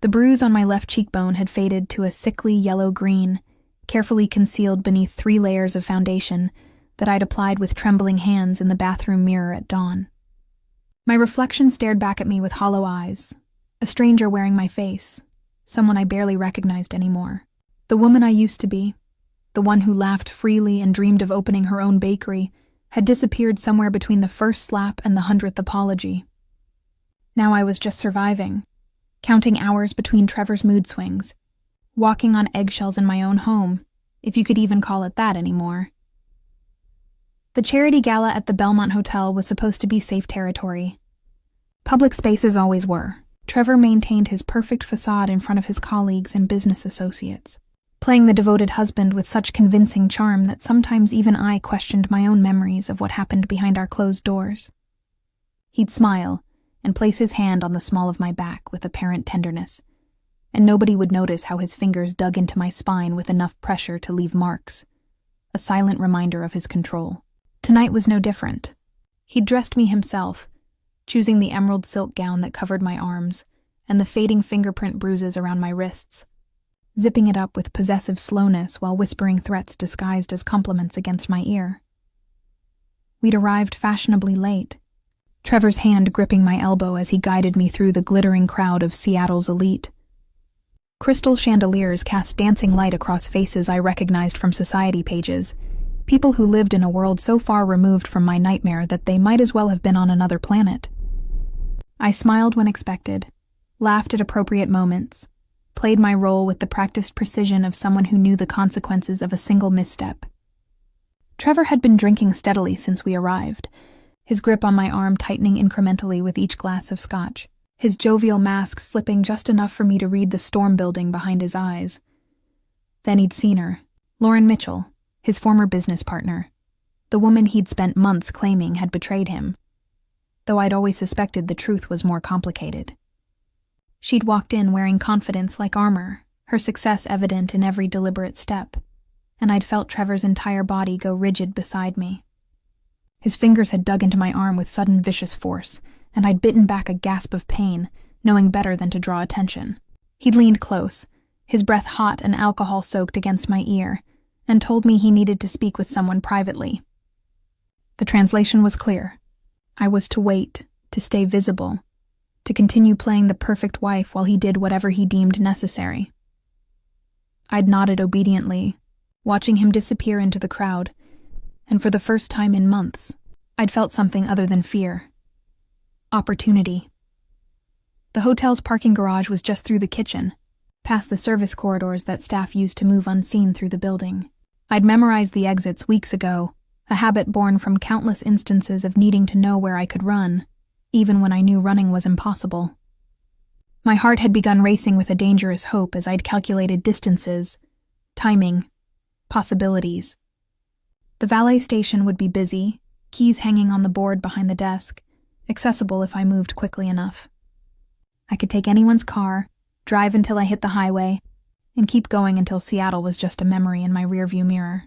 The bruise on my left cheekbone had faded to a sickly yellow-green, carefully concealed beneath 3 layers of foundation that I'd applied with trembling hands in the bathroom mirror at dawn. My reflection stared back at me with hollow eyes, a stranger wearing my face, someone I barely recognized anymore. The woman I used to be, the one who laughed freely and dreamed of opening her own bakery, had disappeared somewhere between the first slap and the 100th apology. Now I was just surviving, counting hours between Trevor's mood swings, walking on eggshells in my own home, if you could even call it that anymore. The charity gala at the Belmont Hotel was supposed to be safe territory. Public spaces always were. Trevor maintained his perfect facade in front of his colleagues and business associates, playing the devoted husband with such convincing charm that sometimes even I questioned my own memories of what happened behind our closed doors. He'd smile and place his hand on the small of my back with apparent tenderness, and nobody would notice how his fingers dug into my spine with enough pressure to leave marks, a silent reminder of his control. Tonight was no different. He'd dressed me himself, choosing the emerald silk gown that covered my arms and the fading fingerprint bruises around my wrists, zipping it up with possessive slowness while whispering threats disguised as compliments against my ear. We'd arrived fashionably late, Trevor's hand gripping my elbow as he guided me through the glittering crowd of Seattle's elite. Crystal chandeliers cast dancing light across faces I recognized from society pages, people who lived in a world so far removed from my nightmare that they might as well have been on another planet. I smiled when expected, laughed at appropriate moments, played my role with the practiced precision of someone who knew the consequences of a single misstep. Trevor had been drinking steadily since we arrived, his grip on my arm tightening incrementally with each glass of scotch, his jovial mask slipping just enough for me to read the storm building behind his eyes. Then he'd seen her, Lauren Mitchell, his former business partner, the woman he'd spent months claiming had betrayed him, though I'd always suspected the truth was more complicated. She'd walked in wearing confidence like armor, her success evident in every deliberate step, and I'd felt Trevor's entire body go rigid beside me. His fingers had dug into my arm with sudden vicious force, and I'd bitten back a gasp of pain, knowing better than to draw attention. He'd leaned close, his breath hot and alcohol-soaked against my ear, and told me he needed to speak with someone privately. The translation was clear. I was to wait, to stay visible, to continue playing the perfect wife while he did whatever he deemed necessary. I'd nodded obediently, watching him disappear into the crowd, and for the first time in months, I'd felt something other than fear. Opportunity. The hotel's parking garage was just through the kitchen, past the service corridors that staff used to move unseen through the building. I'd memorized the exits weeks ago, a habit born from countless instances of needing to know where I could run, even when I knew running was impossible. My heart had begun racing with a dangerous hope as I'd calculated distances, timing, possibilities. The valet station would be busy, keys hanging on the board behind the desk, accessible if I moved quickly enough. I could take anyone's car, drive until I hit the highway, and keep going until Seattle was just a memory in my rearview mirror.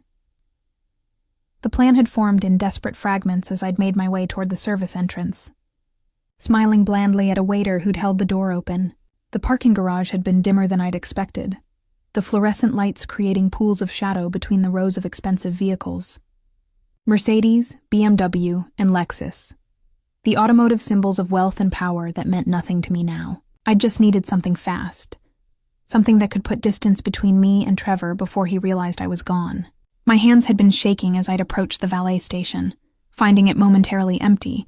The plan had formed in desperate fragments as I'd made my way toward the service entrance. Smiling blandly at a waiter who'd held the door open, the parking garage had been dimmer than I'd expected, the fluorescent lights creating pools of shadow between the rows of expensive vehicles. Mercedes, BMW, and Lexus. The automotive symbols of wealth and power that meant nothing to me now. I just needed something fast. Something that could put distance between me and Trevor before he realized I was gone. My hands had been shaking as I'd approached the valet station, finding it momentarily empty,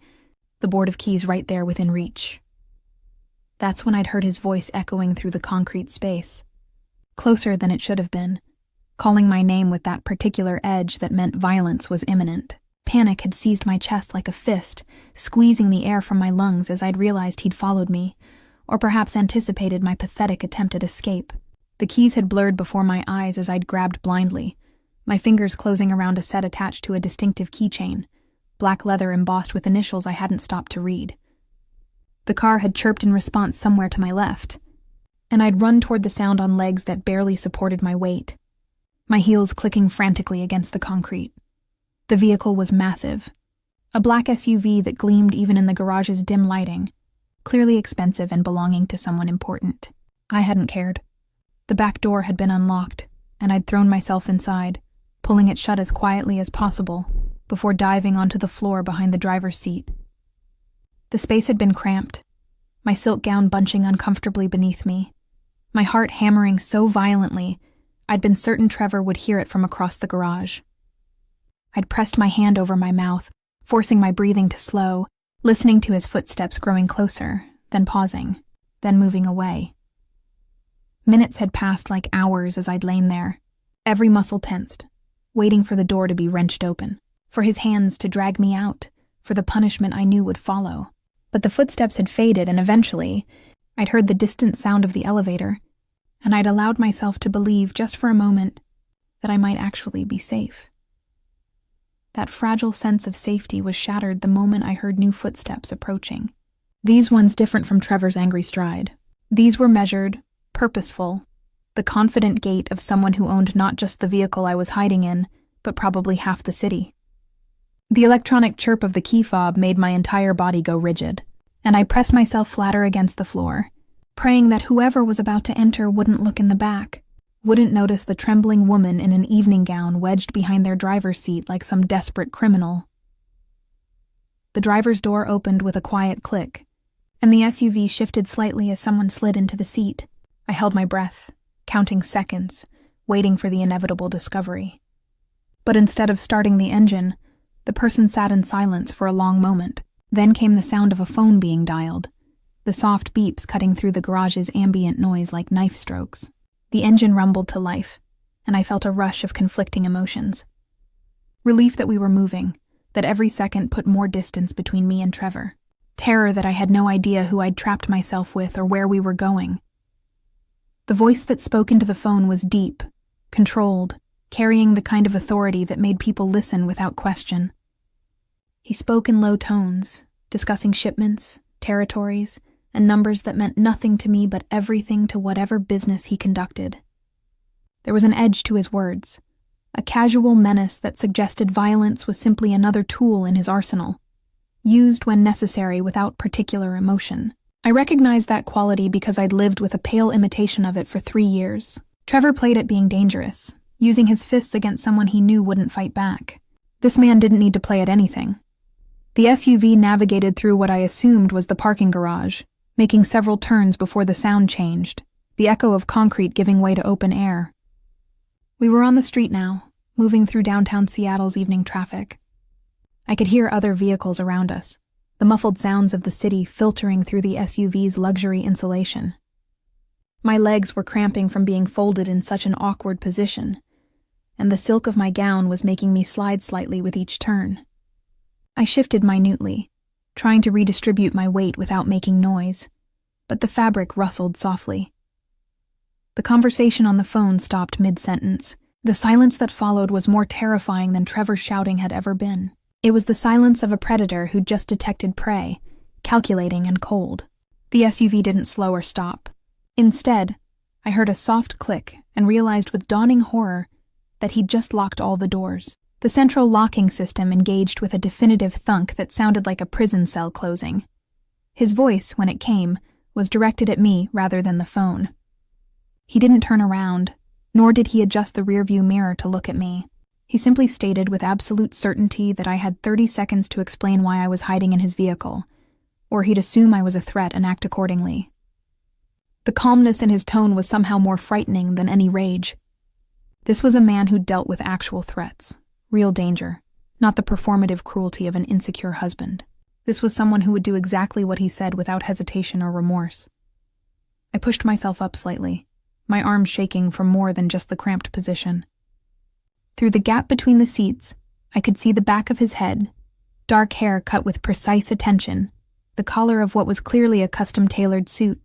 the board of keys right there within reach. That's when I'd heard his voice echoing through the concrete space, closer than it should have been, calling my name with that particular edge that meant violence was imminent. Panic had seized my chest like a fist, squeezing the air from my lungs as I'd realized he'd followed me, or perhaps anticipated my pathetic attempt at escape. The keys had blurred before my eyes as I'd grabbed blindly, my fingers closing around a set attached to a distinctive keychain, black leather embossed with initials I hadn't stopped to read. The car had chirped in response somewhere to my left, and I'd run toward the sound on legs that barely supported my weight, my heels clicking frantically against the concrete. The vehicle was massive, a black SUV that gleamed even in the garage's dim lighting, clearly expensive and belonging to someone important. I hadn't cared. The back door had been unlocked, and I'd thrown myself inside, pulling it shut as quietly as possible, before diving onto the floor behind the driver's seat. The space had been cramped, my silk gown bunching uncomfortably beneath me, my heart hammering so violently I'd been certain Trevor would hear it from across the garage. I'd pressed my hand over my mouth, forcing my breathing to slow, listening to his footsteps growing closer, then pausing, then moving away. Minutes had passed like hours as I'd lain there, every muscle tensed, waiting for the door to be wrenched open, for his hands to drag me out, for the punishment I knew would follow. But the footsteps had faded, and eventually, I'd heard the distant sound of the elevator, and I'd allowed myself to believe, just for a moment, that I might actually be safe. That fragile sense of safety was shattered the moment I heard new footsteps approaching. These ones different from Trevor's angry stride. These were measured, purposeful, the confident gait of someone who owned not just the vehicle I was hiding in, but probably half the city. The electronic chirp of the key fob made my entire body go rigid, and I pressed myself flatter against the floor, praying that whoever was about to enter wouldn't look in the back, wouldn't notice the trembling woman in an evening gown wedged behind their driver's seat like some desperate criminal. The driver's door opened with a quiet click, and the SUV shifted slightly as someone slid into the seat. I held my breath, counting seconds, waiting for the inevitable discovery. But instead of starting the engine, the person sat in silence for a long moment. Then came the sound of a phone being dialed, the soft beeps cutting through the garage's ambient noise like knife strokes. The engine rumbled to life, and I felt a rush of conflicting emotions. Relief that we were moving, that every second put more distance between me and Trevor. Terror that I had no idea who I'd trapped myself with or where we were going. The voice that spoke into the phone was deep, controlled, carrying the kind of authority that made people listen without question. He spoke in low tones, discussing shipments, territories, and numbers that meant nothing to me but everything to whatever business he conducted. There was an edge to his words, a casual menace that suggested violence was simply another tool in his arsenal, used when necessary without particular emotion. I recognized that quality because I'd lived with a pale imitation of it for 3 years. Trevor played at being dangerous, using his fists against someone he knew wouldn't fight back. This man didn't need to play at anything. The SUV navigated through what I assumed was the parking garage, making several turns before the sound changed, the echo of concrete giving way to open air. We were on the street now, moving through downtown Seattle's evening traffic. I could hear other vehicles around us, the muffled sounds of the city filtering through the SUV's luxury insulation. My legs were cramping from being folded in such an awkward position, and the silk of my gown was making me slide slightly with each turn. I shifted minutely, trying to redistribute my weight without making noise, but the fabric rustled softly. The conversation on the phone stopped mid-sentence. The silence that followed was more terrifying than Trevor's shouting had ever been. It was the silence of a predator who'd just detected prey, calculating and cold. The SUV didn't slow or stop. Instead, I heard a soft click and realized with dawning horror that he'd just locked all the doors. The central locking system engaged with a definitive thunk that sounded like a prison cell closing. His voice, when it came, was directed at me rather than the phone. He didn't turn around, nor did he adjust the rearview mirror to look at me. He simply stated with absolute certainty that I had 30 seconds to explain why I was hiding in his vehicle, or he'd assume I was a threat and act accordingly. The calmness in his tone was somehow more frightening than any rage. This was a man who'd dealt with actual threats. Real danger, not the performative cruelty of an insecure husband. This was someone who would do exactly what he said without hesitation or remorse. I pushed myself up slightly, my arms shaking from more than just the cramped position. Through the gap between the seats, I could see the back of his head, dark hair cut with precise attention, the collar of what was clearly a custom-tailored suit.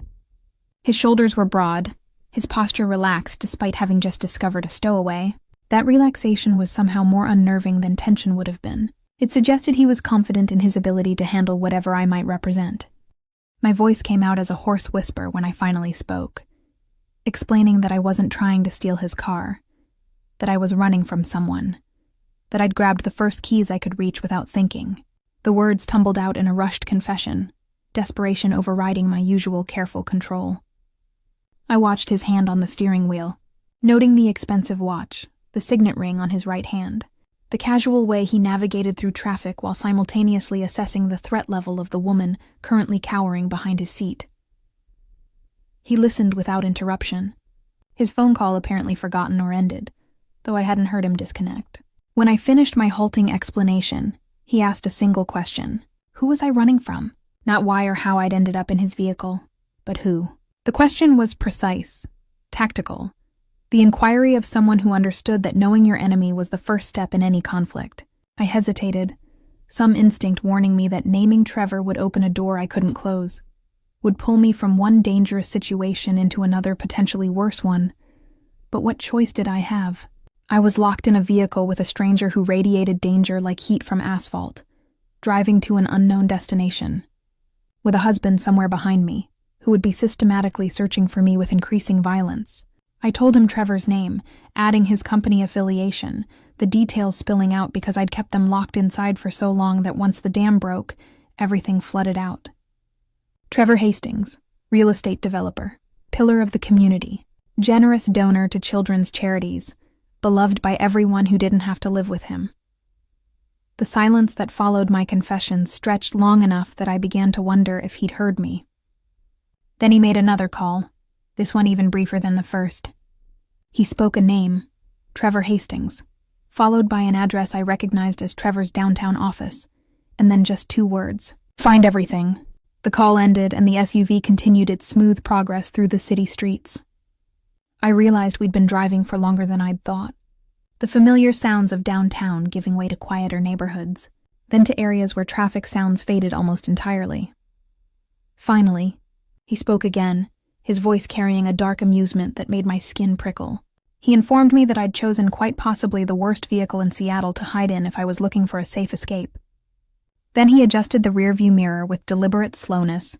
His shoulders were broad, his posture relaxed despite having just discovered a stowaway. That relaxation was somehow more unnerving than tension would have been. It suggested he was confident in his ability to handle whatever I might represent. My voice came out as a hoarse whisper when I finally spoke, explaining that I wasn't trying to steal his car, that I was running from someone, that I'd grabbed the first keys I could reach without thinking. The words tumbled out in a rushed confession, desperation overriding my usual careful control. I watched his hand on the steering wheel, noting the expensive watch, the signet ring on his right hand, the casual way he navigated through traffic while simultaneously assessing the threat level of the woman currently cowering behind his seat. He listened without interruption, his phone call apparently forgotten or ended, though I hadn't heard him disconnect. When I finished my halting explanation, he asked a single question. Who was I running from? Not why or how I'd ended up in his vehicle, but who. The question was precise, tactical, the inquiry of someone who understood that knowing your enemy was the first step in any conflict. I hesitated, some instinct warning me that naming Trevor would open a door I couldn't close, would pull me from one dangerous situation into another potentially worse one. But what choice did I have? I was locked in a vehicle with a stranger who radiated danger like heat from asphalt, driving to an unknown destination, with a husband somewhere behind me, who would be systematically searching for me with increasing violence. I told him Trevor's name, adding his company affiliation, the details spilling out because I'd kept them locked inside for so long that once the dam broke, everything flooded out. Trevor Hastings, real estate developer, pillar of the community, generous donor to children's charities, beloved by everyone who didn't have to live with him. The silence that followed my confession stretched long enough that I began to wonder if he'd heard me. Then he made another call, this one even briefer than the first. He spoke a name, Trevor Hastings, followed by an address I recognized as Trevor's downtown office, and then just 2 words, "Find everything." The call ended and the SUV continued its smooth progress through the city streets. I realized we'd been driving for longer than I'd thought. The familiar sounds of downtown giving way to quieter neighborhoods, then to areas where traffic sounds faded almost entirely. Finally, he spoke again, his voice carrying a dark amusement that made my skin prickle. He informed me that I'd chosen quite possibly the worst vehicle in Seattle to hide in if I was looking for a safe escape. Then he adjusted the rearview mirror with deliberate slowness,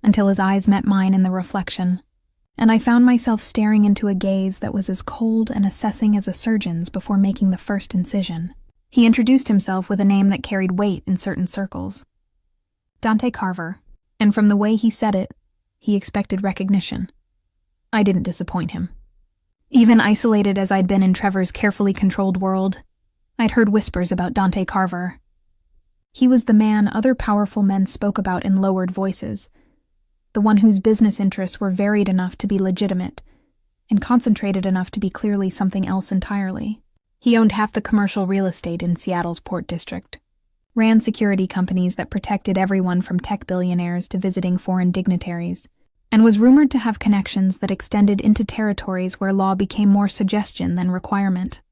until his eyes met mine in the reflection, and I found myself staring into a gaze that was as cold and assessing as a surgeon's before making the first incision. He introduced himself with a name that carried weight in certain circles. Dante Carver, and from the way he said it, he expected recognition. I didn't disappoint him. Even isolated as I'd been in Trevor's carefully controlled world, I'd heard whispers about Dante Carver. He was the man other powerful men spoke about in lowered voices, the one whose business interests were varied enough to be legitimate, and concentrated enough to be clearly something else entirely. He owned half the commercial real estate in Seattle's Port District, ran security companies that protected everyone from tech billionaires to visiting foreign dignitaries, and was rumored to have connections that extended into territories where law became more suggestion than requirement.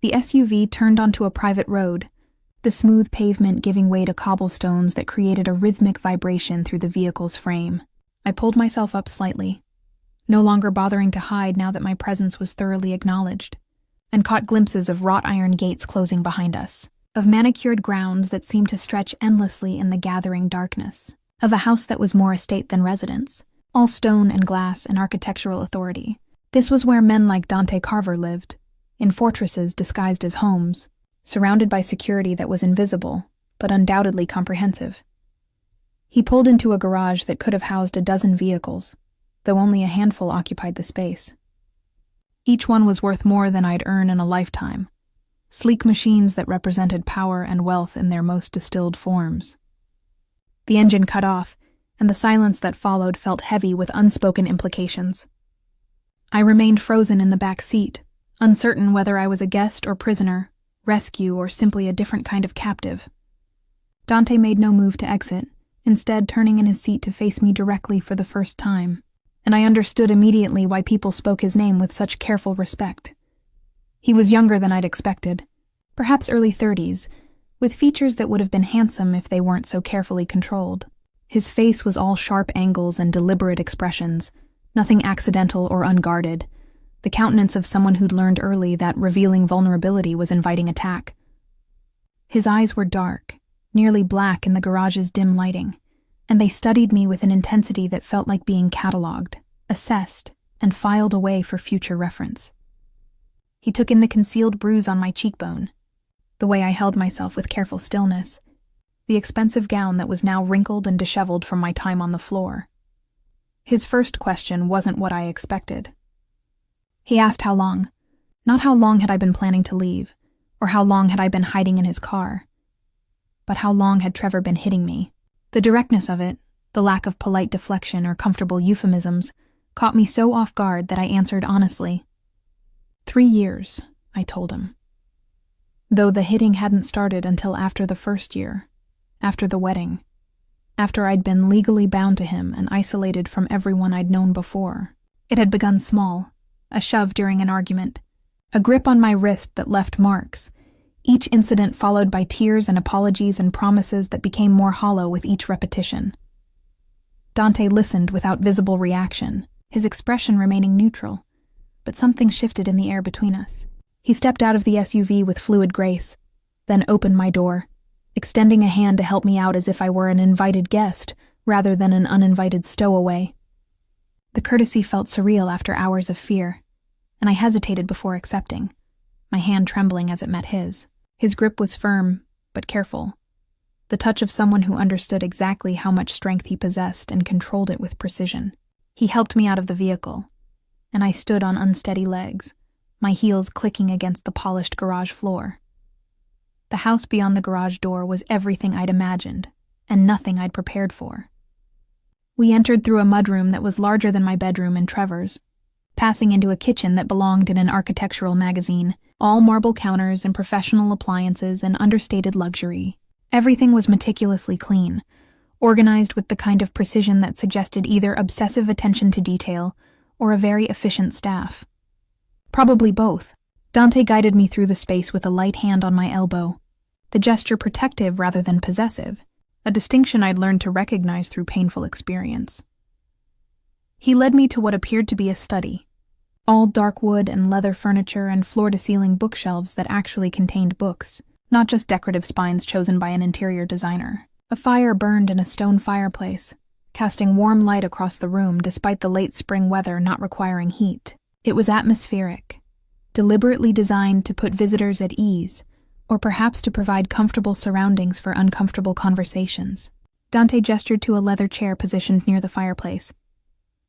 The SUV turned onto a private road, the smooth pavement giving way to cobblestones that created a rhythmic vibration through the vehicle's frame. I pulled myself up slightly, no longer bothering to hide now that my presence was thoroughly acknowledged, and caught glimpses of wrought iron gates closing behind us, of manicured grounds that seemed to stretch endlessly in the gathering darkness, of a house that was more estate than residence, all stone and glass and architectural authority. This was where men like Dante Carver lived, in fortresses disguised as homes, surrounded by security that was invisible, but undoubtedly comprehensive. He pulled into a garage that could have housed a dozen vehicles, though only a handful occupied the space. Each one was worth more than I'd earn in a lifetime, sleek machines that represented power and wealth in their most distilled forms. The engine cut off, and the silence that followed felt heavy with unspoken implications. I remained frozen in the back seat, uncertain whether I was a guest or prisoner, rescue or simply a different kind of captive. Dante made no move to exit, instead turning in his seat to face me directly for the first time, and I understood immediately why people spoke his name with such careful respect. He was younger than I'd expected, perhaps early 30s, with features that would have been handsome if they weren't so carefully controlled. His face was all sharp angles and deliberate expressions, nothing accidental or unguarded, the countenance of someone who'd learned early that revealing vulnerability was inviting attack. His eyes were dark, nearly black in the garage's dim lighting, and they studied me with an intensity that felt like being catalogued, assessed, and filed away for future reference. He took in the concealed bruise on my cheekbone, the way I held myself with careful stillness, the expensive gown that was now wrinkled and disheveled from my time on the floor. His first question wasn't what I expected. He asked how long. Not how long had I been planning to leave, or how long had I been hiding in his car, but how long had Trevor been hitting me. The directness of it, the lack of polite deflection or comfortable euphemisms, caught me so off guard that I answered honestly. 3 years, I told him. Though the hitting hadn't started until after the first year, after the wedding, after I'd been legally bound to him and isolated from everyone I'd known before. It had begun small, a shove during an argument, a grip on my wrist that left marks, each incident followed by tears and apologies and promises that became more hollow with each repetition. Dante listened without visible reaction, his expression remaining neutral, but something shifted in the air between us. He stepped out of the SUV with fluid grace, then opened my door, extending a hand to help me out as if I were an invited guest rather than an uninvited stowaway. The courtesy felt surreal after hours of fear, and I hesitated before accepting, my hand trembling as it met his. His grip was firm, but careful, the touch of someone who understood exactly how much strength he possessed and controlled it with precision. He helped me out of the vehicle, and I stood on unsteady legs, my heels clicking against the polished garage floor. The house beyond the garage door was everything I'd imagined, and nothing I'd prepared for. We entered through a mudroom that was larger than my bedroom and Trevor's, passing into a kitchen that belonged in an architectural magazine, all marble counters and professional appliances and understated luxury. Everything was meticulously clean, organized with the kind of precision that suggested either obsessive attention to detail or a very efficient staff. Probably both. Dante guided me through the space with a light hand on my elbow, the gesture protective rather than possessive, a distinction I'd learned to recognize through painful experience. He led me to what appeared to be a study, all dark wood and leather furniture and floor-to-ceiling bookshelves that actually contained books, not just decorative spines chosen by an interior designer. A fire burned in a stone fireplace, casting warm light across the room despite the late spring weather not requiring heat. It was atmospheric, deliberately designed to put visitors at ease, or perhaps to provide comfortable surroundings for uncomfortable conversations. Dante gestured to a leather chair positioned near the fireplace,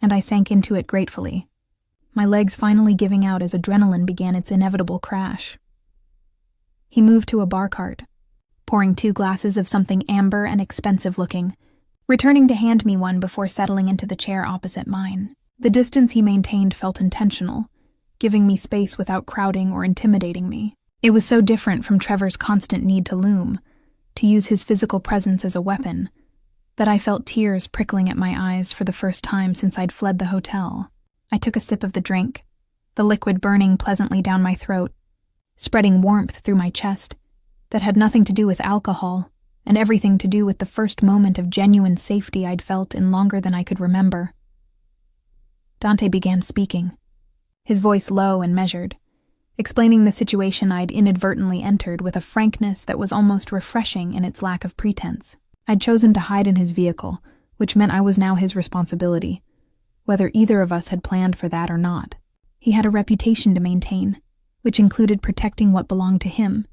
and I sank into it gratefully, my legs finally giving out as adrenaline began its inevitable crash. He moved to a bar cart, pouring 2 glasses of something amber and expensive-looking, returning to hand me one before settling into the chair opposite mine. The distance he maintained felt intentional, giving me space without crowding or intimidating me. It was so different from Trevor's constant need to loom, to use his physical presence as a weapon, that I felt tears prickling at my eyes for the first time since I'd fled the hotel. I took a sip of the drink, the liquid burning pleasantly down my throat, spreading warmth through my chest, that had nothing to do with alcohol, and everything to do with the first moment of genuine safety I'd felt in longer than I could remember. Dante began speaking, his voice low and measured, explaining the situation I'd inadvertently entered with a frankness that was almost refreshing in its lack of pretense. I'd chosen to hide in his vehicle, which meant I was now his responsibility, whether either of us had planned for that or not. He had a reputation to maintain, which included protecting what belonged to him.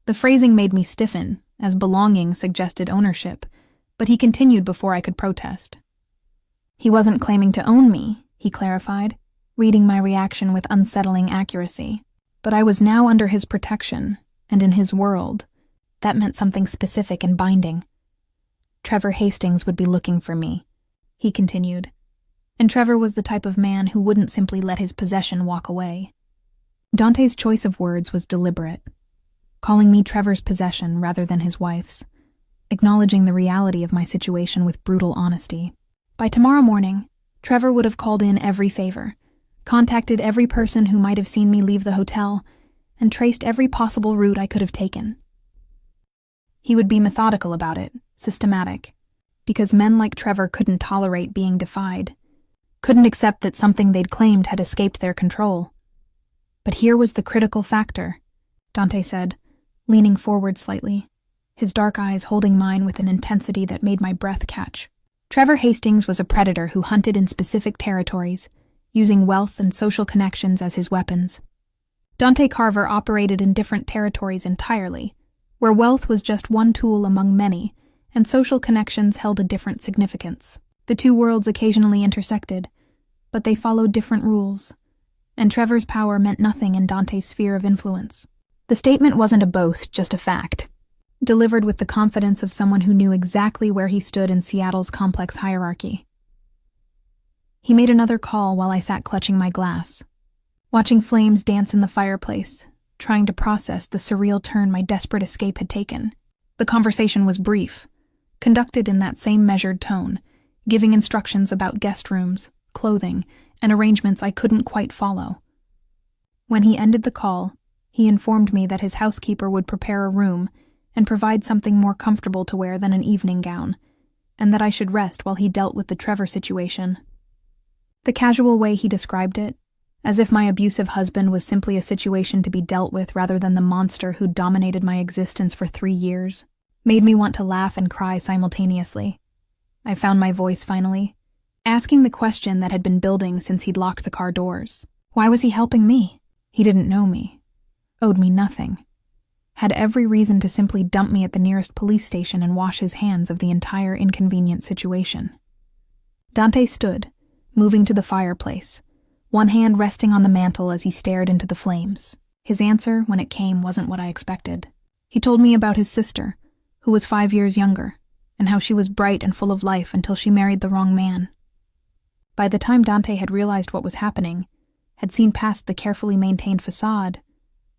The phrasing made me stiffen, as belonging suggested ownership, but he continued before I could protest. He wasn't claiming to own me, he clarified, reading my reaction with unsettling accuracy. But I was now under his protection, and in his world. That meant something specific and binding. Trevor Hastings would be looking for me, he continued, and Trevor was the type of man who wouldn't simply let his possession walk away. Dante's choice of words was deliberate, calling me Trevor's possession rather than his wife's, acknowledging the reality of my situation with brutal honesty. By tomorrow morning, Trevor would have called in every favor, contacted every person who might have seen me leave the hotel, and traced every possible route I could have taken. He would be methodical about it, systematic, because men like Trevor couldn't tolerate being defied, couldn't accept that something they'd claimed had escaped their control. But here was the critical factor, Dante said, leaning forward slightly, his dark eyes holding mine with an intensity that made my breath catch. Trevor Hastings was a predator who hunted in specific territories, using wealth and social connections as his weapons. Dante Carver operated in different territories entirely, where wealth was just one tool among many, and social connections held a different significance. The two worlds occasionally intersected, but they followed different rules, and Trevor's power meant nothing in Dante's sphere of influence. The statement wasn't a boast, just a fact, delivered with the confidence of someone who knew exactly where he stood in Seattle's complex hierarchy. He made another call while I sat clutching my glass, watching flames dance in the fireplace, trying to process the surreal turn my desperate escape had taken. The conversation was brief, conducted in that same measured tone, giving instructions about guest rooms, clothing, and arrangements I couldn't quite follow. When he ended the call, he informed me that his housekeeper would prepare a room and provide something more comfortable to wear than an evening gown, and that I should rest while he dealt with the Trevor situation. The casual way he described it, as if my abusive husband was simply a situation to be dealt with rather than the monster who dominated my existence for 3 years, made me want to laugh and cry simultaneously. I found my voice finally, asking the question that had been building since he'd locked the car doors. Why was he helping me? He didn't know me, owed me nothing, had every reason to simply dump me at the nearest police station and wash his hands of the entire inconvenient situation. Dante stood, moving to the fireplace, one hand resting on the mantel as he stared into the flames. His answer, when it came, wasn't what I expected. He told me about his sister, who was 5 years younger, and how she was bright and full of life until she married the wrong man. By the time Dante had realized what was happening, had seen past the carefully maintained facade,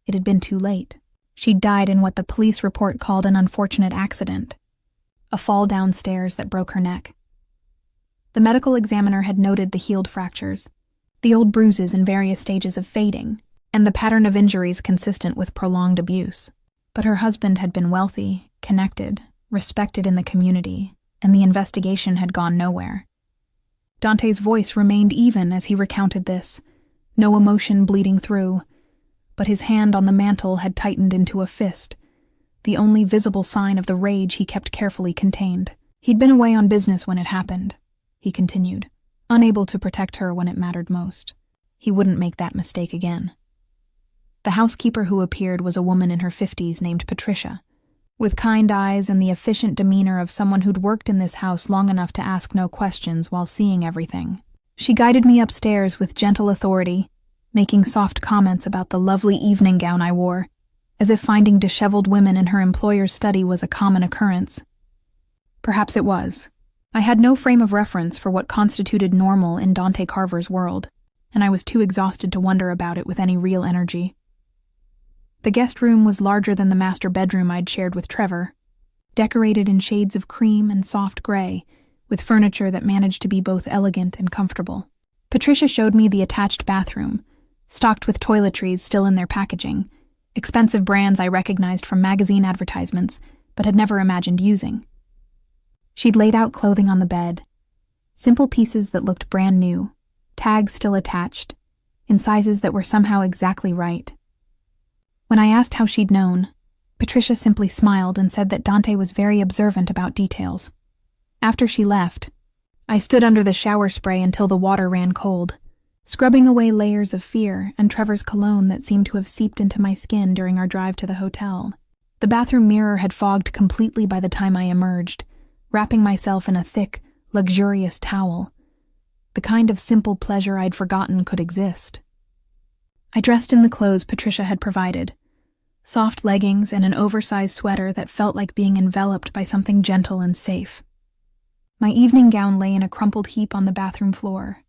it had been too late. She'd died in what the police report called an unfortunate accident, a fall downstairs that broke her neck. The medical examiner had noted the healed fractures, the old bruises in various stages of fading, and the pattern of injuries consistent with prolonged abuse. But her husband had been wealthy, connected, respected in the community, and the investigation had gone nowhere. Dante's voice remained even as he recounted this, no emotion bleeding through, but his hand on the mantel had tightened into a fist, the only visible sign of the rage he kept carefully contained. He'd been away on business when it happened, he continued, unable to protect her when it mattered most. He wouldn't make that mistake again. The housekeeper who appeared was a woman in her 50s named Patricia, with kind eyes and the efficient demeanor of someone who'd worked in this house long enough to ask no questions while seeing everything. She guided me upstairs with gentle authority, making soft comments about the lovely evening gown I wore, as if finding disheveled women in her employer's study was a common occurrence. Perhaps it was. I had no frame of reference for what constituted normal in Dante Carver's world, and I was too exhausted to wonder about it with any real energy. The guest room was larger than the master bedroom I'd shared with Trevor, decorated in shades of cream and soft gray, with furniture that managed to be both elegant and comfortable. Patricia showed me the attached bathroom, stocked with toiletries still in their packaging, expensive brands I recognized from magazine advertisements but had never imagined using. She'd laid out clothing on the bed, simple pieces that looked brand new, tags still attached, in sizes that were somehow exactly right. When I asked how she'd known, Patricia simply smiled and said that Dante was very observant about details. After she left, I stood under the shower spray until the water ran cold, scrubbing away layers of fear and Trevor's cologne that seemed to have seeped into my skin during our drive to the hotel. The bathroom mirror had fogged completely by the time I emerged, wrapping myself in a thick, luxurious towel, the kind of simple pleasure I'd forgotten could exist. I dressed in the clothes Patricia had provided, soft leggings and an oversized sweater that felt like being enveloped by something gentle and safe. My evening gown lay in a crumpled heap on the bathroom floor,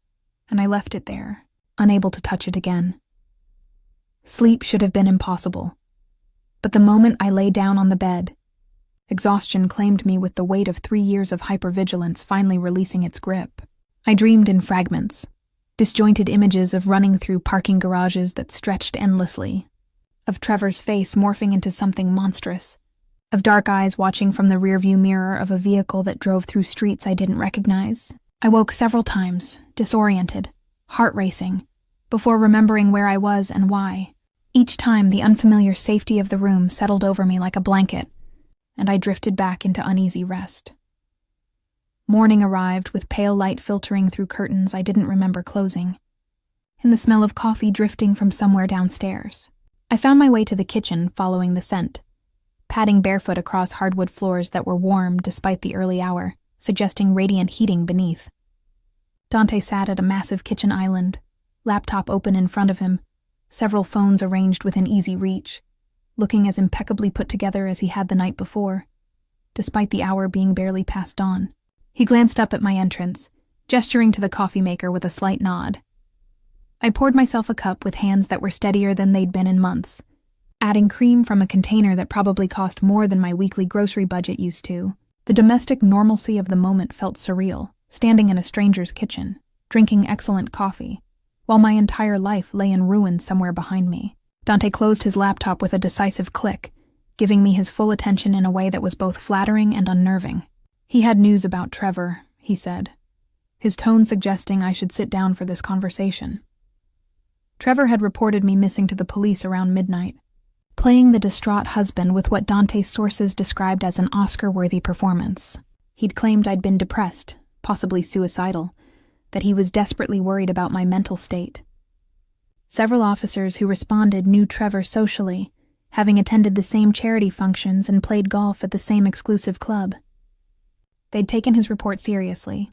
and I left it there, unable to touch it again. Sleep should have been impossible, but the moment I lay down on the bed, exhaustion claimed me with the weight of 3 years of hypervigilance finally releasing its grip. I dreamed in fragments, disjointed images of running through parking garages that stretched endlessly, of Trevor's face morphing into something monstrous, of dark eyes watching from the rearview mirror of a vehicle that drove through streets I didn't recognize. I woke several times, disoriented, heart racing, before remembering where I was and why. Each time the unfamiliar safety of the room settled over me like a blanket, and I drifted back into uneasy rest. Morning arrived with pale light filtering through curtains I didn't remember closing, and the smell of coffee drifting from somewhere downstairs. I found my way to the kitchen following the scent, padding barefoot across hardwood floors that were warm despite the early hour. suggesting radiant heating beneath. Dante sat at a massive kitchen island, laptop open in front of him, several phones arranged within easy reach, looking as impeccably put together as he had the night before, despite the hour being barely past dawn. He glanced up at my entrance, gesturing to the coffee maker with a slight nod. I poured myself a cup with hands that were steadier than they'd been in months, adding cream from a container that probably cost more than my weekly grocery budget used to. The domestic normalcy of the moment felt surreal, standing in a stranger's kitchen, drinking excellent coffee, while my entire life lay in ruins somewhere behind me. Dante closed his laptop with a decisive click, giving me his full attention in a way that was both flattering and unnerving. He had news about Trevor, he said, his tone suggesting I should sit down for this conversation. Trevor had reported me missing to the police around midnight, playing the distraught husband with what Dante's sources described as an Oscar-worthy performance. He'd claimed I'd been depressed, possibly suicidal, that he was desperately worried about my mental state. Several officers who responded knew Trevor socially, having attended the same charity functions and played golf at the same exclusive club. They'd taken his report seriously,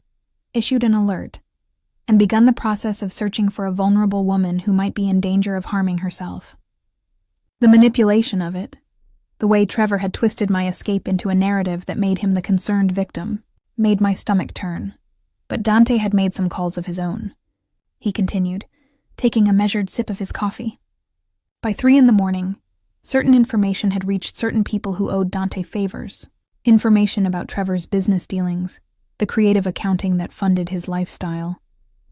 issued an alert, and begun the process of searching for a vulnerable woman who might be in danger of harming herself. The manipulation of it, the way Trevor had twisted my escape into a narrative that made him the concerned victim, made my stomach turn. But Dante had made some calls of his own. He continued, taking a measured sip of his coffee. By 3 a.m, certain information had reached certain people who owed Dante favors. Information about Trevor's business dealings, the creative accounting that funded his lifestyle,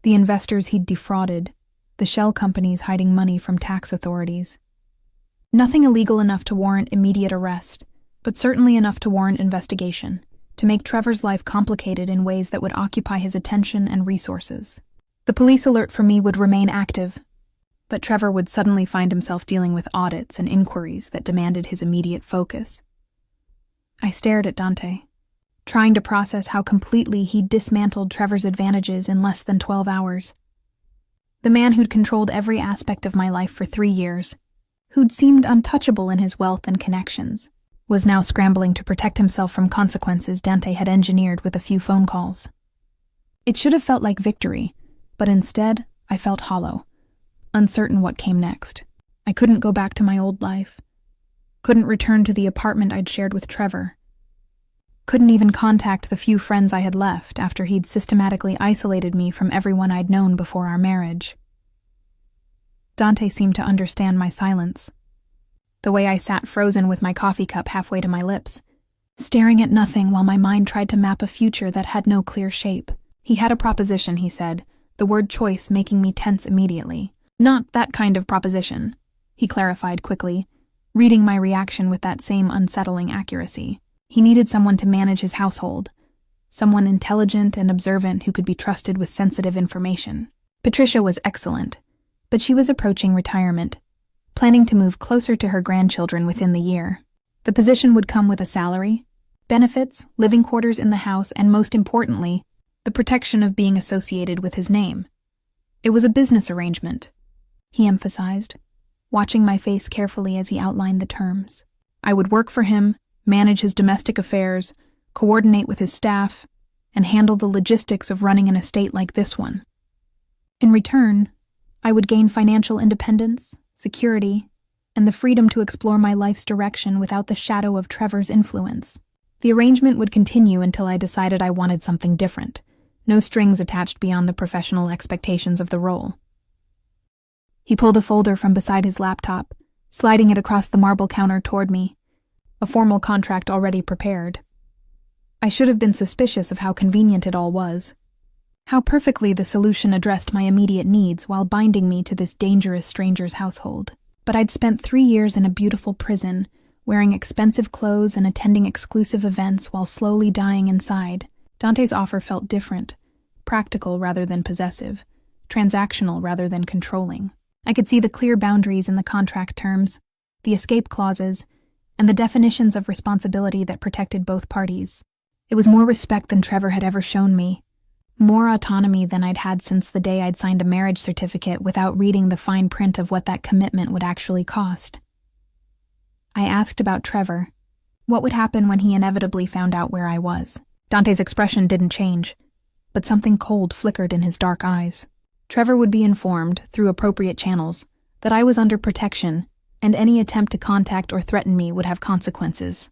the investors he'd defrauded, the shell companies hiding money from tax authorities. Nothing illegal enough to warrant immediate arrest, but certainly enough to warrant investigation, to make Trevor's life complicated in ways that would occupy his attention and resources. The police alert for me would remain active, but Trevor would suddenly find himself dealing with audits and inquiries that demanded his immediate focus. I stared at Dante, trying to process how completely he'd dismantled Trevor's advantages in less than 12 hours. The man who'd controlled every aspect of my life for 3 years, who'd seemed untouchable in his wealth and connections, was now scrambling to protect himself from consequences Dante had engineered with a few phone calls. It should have felt like victory, but instead I felt hollow, uncertain what came next. I couldn't go back to my old life, couldn't return to the apartment I'd shared with Trevor, couldn't even contact the few friends I had left after he'd systematically isolated me from everyone I'd known before our marriage. Dante seemed to understand my silence, the way I sat frozen with my coffee cup halfway to my lips, staring at nothing while my mind tried to map a future that had no clear shape. He had a proposition, he said, the word choice making me tense immediately. Not that kind of proposition, he clarified quickly, reading my reaction with that same unsettling accuracy. He needed someone to manage his household, someone intelligent and observant who could be trusted with sensitive information. Patricia was excellent, but she was approaching retirement, planning to move closer to her grandchildren within the year. The position would come with a salary, benefits, living quarters in the house, and most importantly, the protection of being associated with his name. It was a business arrangement, he emphasized, watching my face carefully as he outlined the terms. I would work for him, manage his domestic affairs, coordinate with his staff, and handle the logistics of running an estate like this one. In return, I would gain financial independence, security, and the freedom to explore my life's direction without the shadow of Trevor's influence. The arrangement would continue until I decided I wanted something different, no strings attached beyond the professional expectations of the role. He pulled a folder from beside his laptop, sliding it across the marble counter toward me, a formal contract already prepared. I should have been suspicious of how convenient it all was, how perfectly the solution addressed my immediate needs while binding me to this dangerous stranger's household. But I'd spent 3 years in a beautiful prison, wearing expensive clothes and attending exclusive events while slowly dying inside. Dante's offer felt different, practical rather than possessive, transactional rather than controlling. I could see the clear boundaries in the contract terms, the escape clauses, and the definitions of responsibility that protected both parties. It was more respect than Trevor had ever shown me, more autonomy than I'd had since the day I'd signed a marriage certificate without reading the fine print of what that commitment would actually cost. I asked about Trevor. What would happen when he inevitably found out where I was? Dante's expression didn't change, but something cold flickered in his dark eyes. Trevor would be informed, through appropriate channels, that I was under protection, and any attempt to contact or threaten me would have consequences.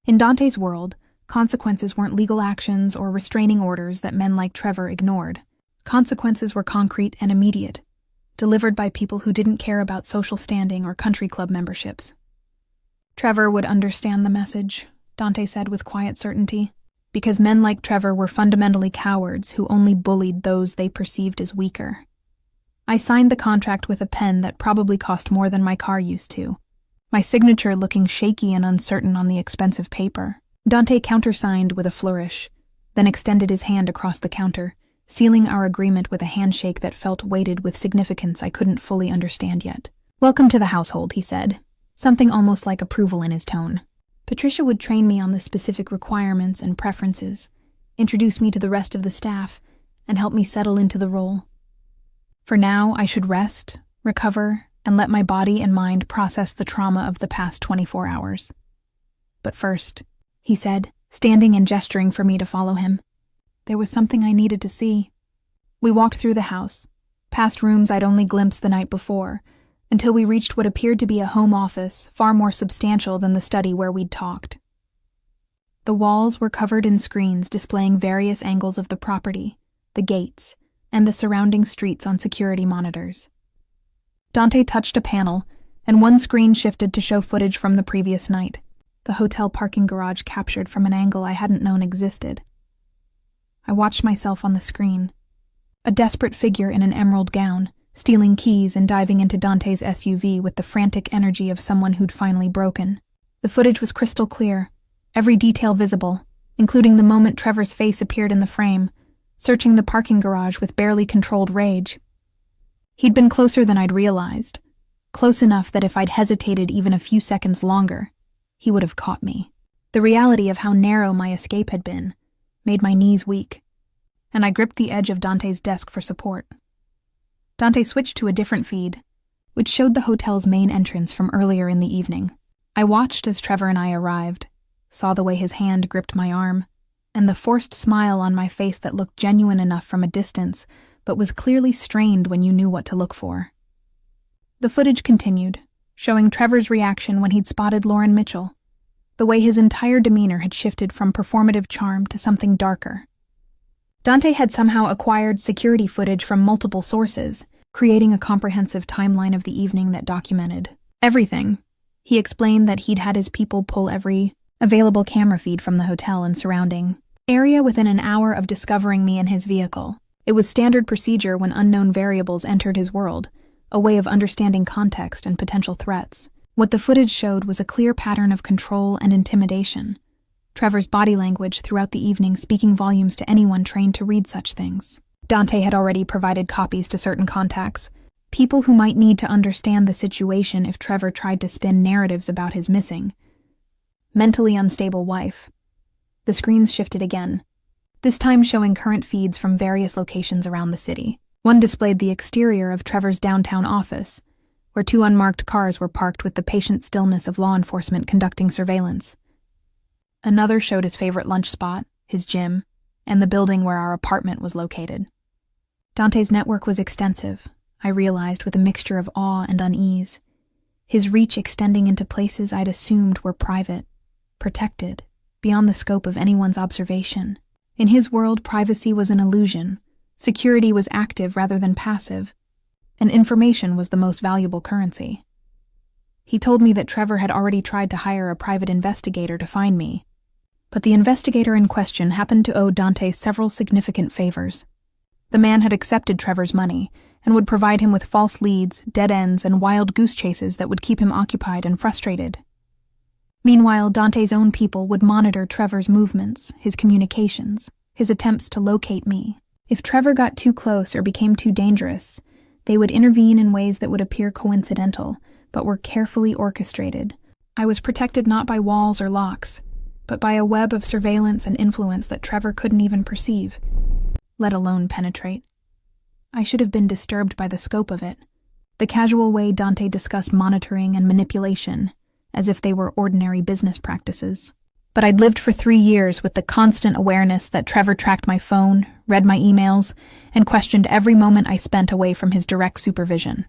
In Dante's world, consequences weren't legal actions or restraining orders that men like Trevor ignored. Consequences were concrete and immediate, delivered by people who didn't care about social standing or country club memberships. Trevor would understand the message, Dante said with quiet certainty, because men like Trevor were fundamentally cowards who only bullied those they perceived as weaker. I signed the contract with a pen that probably cost more than my car used to, my signature looking shaky and uncertain on the expensive paper. Dante countersigned with a flourish, then extended his hand across the counter, sealing our agreement with a handshake that felt weighted with significance I couldn't fully understand yet. "Welcome to the household," he said, something almost like approval in his tone. Patricia would train me on the specific requirements and preferences, introduce me to the rest of the staff, and help me settle into the role. For now, I should rest, recover, and let my body and mind process the trauma of the past 24 hours. "But first," he said, standing and gesturing for me to follow him, "there was something I needed to see." We walked through the house, past rooms I'd only glimpsed the night before, until we reached what appeared to be a home office far more substantial than the study where we'd talked. The walls were covered in screens displaying various angles of the property, the gates, and the surrounding streets on security monitors. Dante touched a panel, and one screen shifted to show footage from the previous night, the hotel parking garage captured from an angle I hadn't known existed. I watched myself on the screen, a desperate figure in an emerald gown, stealing keys and diving into Dante's SUV with the frantic energy of someone who'd finally broken. The footage was crystal clear, every detail visible, including the moment Trevor's face appeared in the frame, searching the parking garage with barely controlled rage. He'd been closer than I'd realized, close enough that if I'd hesitated even a few seconds longer, he would have caught me. The reality of how narrow my escape had been made my knees weak, and I gripped the edge of Dante's desk for support. Dante switched to a different feed, which showed the hotel's main entrance from earlier in the evening. I watched as Trevor and I arrived, saw the way his hand gripped my arm, and the forced smile on my face that looked genuine enough from a distance, but was clearly strained when you knew what to look for. The footage continued, showing Trevor's reaction when he'd spotted Lauren Mitchell, the way his entire demeanor had shifted from performative charm to something darker. Dante had somehow acquired security footage from multiple sources, creating a comprehensive timeline of the evening that documented everything. He explained that he'd had his people pull every available camera feed from the hotel and surrounding area within an hour of discovering me in his vehicle. It was standard procedure when unknown variables entered his world, a way of understanding context and potential threats. What the footage showed was a clear pattern of control and intimidation, Trevor's body language throughout the evening speaking volumes to anyone trained to read such things. Dante had already provided copies to certain contacts, people who might need to understand the situation if Trevor tried to spin narratives about his missing, mentally unstable wife. The screens shifted again, this time showing current feeds from various locations around the city. One displayed the exterior of Trevor's downtown office, where 2 unmarked cars were parked with the patient stillness of law enforcement conducting surveillance. Another showed his favorite lunch spot, his gym, and the building where our apartment was located. Dante's network was extensive, I realized with a mixture of awe and unease, his reach extending into places I'd assumed were private, protected, beyond the scope of anyone's observation. In his world, privacy was an illusion, security was active rather than passive, and information was the most valuable currency. He told me that Trevor had already tried to hire a private investigator to find me, but the investigator in question happened to owe Dante several significant favors. The man had accepted Trevor's money and would provide him with false leads, dead ends, and wild goose chases that would keep him occupied and frustrated. Meanwhile, Dante's own people would monitor Trevor's movements, his communications, his attempts to locate me. If Trevor got too close or became too dangerous, they would intervene in ways that would appear coincidental, but were carefully orchestrated. I was protected not by walls or locks, but by a web of surveillance and influence that Trevor couldn't even perceive, let alone penetrate. I should have been disturbed by the scope of it, the casual way Dante discussed monitoring and manipulation, as if they were ordinary business practices. But I'd lived for 3 years with the constant awareness that Trevor tracked my phone, read my emails, and questioned every moment I spent away from his direct supervision.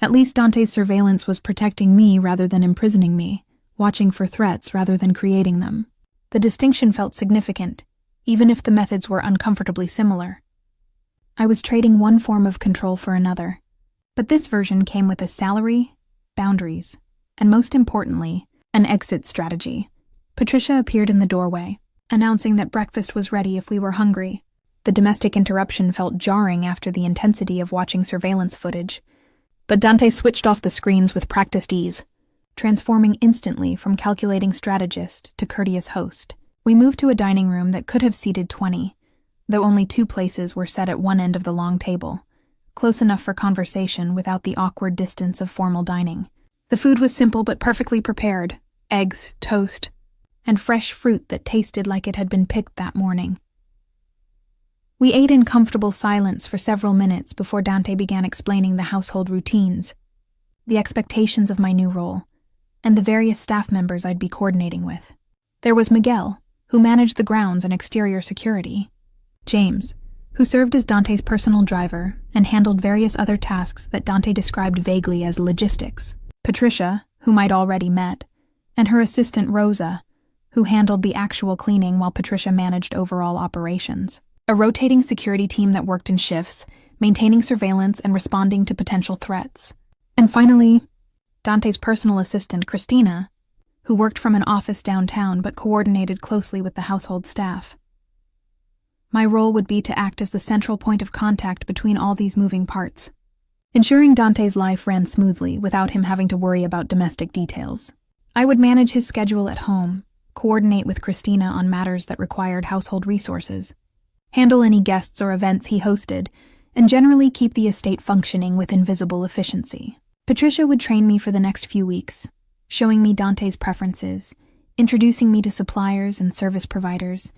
At least Dante's surveillance was protecting me rather than imprisoning me, watching for threats rather than creating them. The distinction felt significant, even if the methods were uncomfortably similar. I was trading one form of control for another, but this version came with a salary, boundaries, and most importantly, an exit strategy. Patricia appeared in the doorway, announcing that breakfast was ready if we were hungry. The domestic interruption felt jarring after the intensity of watching surveillance footage, but Dante switched off the screens with practiced ease, transforming instantly from calculating strategist to courteous host. We moved to a dining room that could have seated 20, though only 2 places were set at one end of the long table, close enough for conversation without the awkward distance of formal dining. The food was simple but perfectly prepared: eggs, toast, and fresh fruit that tasted like it had been picked that morning. We ate in comfortable silence for several minutes before Dante began explaining the household routines, the expectations of my new role, and the various staff members I'd be coordinating with. There was Miguel, who managed the grounds and exterior security; James, who served as Dante's personal driver and handled various other tasks that Dante described vaguely as logistics; Patricia, whom I'd already met, and her assistant Rosa, who handled the actual cleaning while Patricia managed overall operations. A rotating security team that worked in shifts, maintaining surveillance and responding to potential threats. And finally, Dante's personal assistant, Christina, who worked from an office downtown but coordinated closely with the household staff. My role would be to act as the central point of contact between all these moving parts, ensuring Dante's life ran smoothly without him having to worry about domestic details. I would manage his schedule at home, coordinate with Christina on matters that required household resources, handle any guests or events he hosted, and generally keep the estate functioning with invisible efficiency. Patricia would train me for the next few weeks, showing me Dante's preferences, introducing me to suppliers and service providers,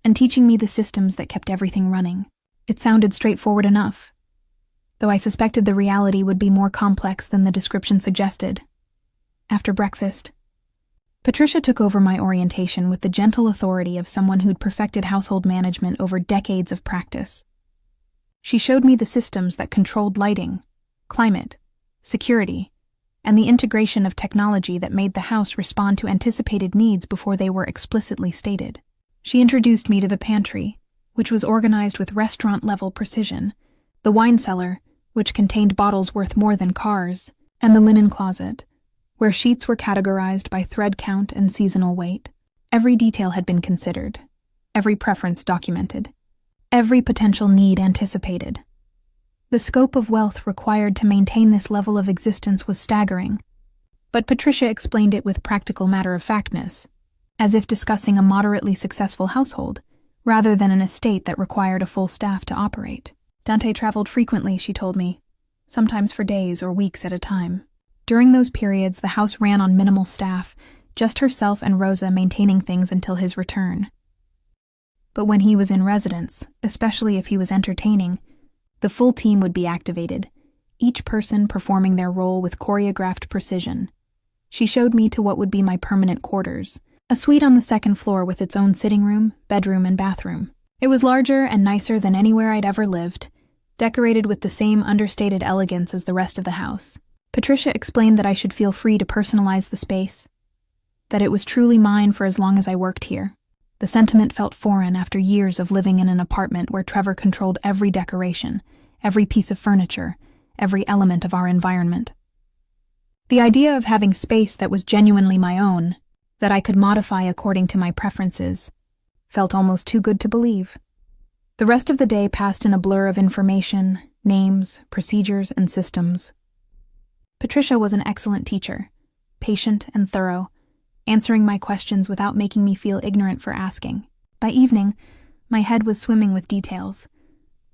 and teaching me the systems that kept everything running. It sounded straightforward enough, though I suspected the reality would be more complex than the description suggested. After breakfast, Patricia took over my orientation with the gentle authority of someone who'd perfected household management over decades of practice. She showed me the systems that controlled lighting, climate, security, and the integration of technology that made the house respond to anticipated needs before they were explicitly stated. She introduced me to the pantry, which was organized with restaurant-level precision, the wine cellar, which contained bottles worth more than cars, and the linen closet, where sheets were categorized by thread count and seasonal weight. Every detail had been considered, every preference documented, every potential need anticipated. The scope of wealth required to maintain this level of existence was staggering, but Patricia explained it with practical matter-of-factness, as if discussing a moderately successful household, rather than an estate that required a full staff to operate. Dante traveled frequently, she told me, sometimes for days or weeks at a time. During those periods, the house ran on minimal staff, just herself and Rosa maintaining things until his return. But when he was in residence, especially if he was entertaining, the full team would be activated, each person performing their role with choreographed precision. She showed me to what would be my permanent quarters, a suite on the second floor with its own sitting room, bedroom, and bathroom. It was larger and nicer than anywhere I'd ever lived, decorated with the same understated elegance as the rest of the house. Patricia explained that I should feel free to personalize the space, that it was truly mine for as long as I worked here. The sentiment felt foreign after years of living in an apartment where Trevor controlled every decoration, every piece of furniture, every element of our environment. The idea of having space that was genuinely my own, that I could modify according to my preferences, felt almost too good to believe. The rest of the day passed in a blur of information, names, procedures, and systems. Patricia was an excellent teacher, patient and thorough, answering my questions without making me feel ignorant for asking. By evening, my head was swimming with details,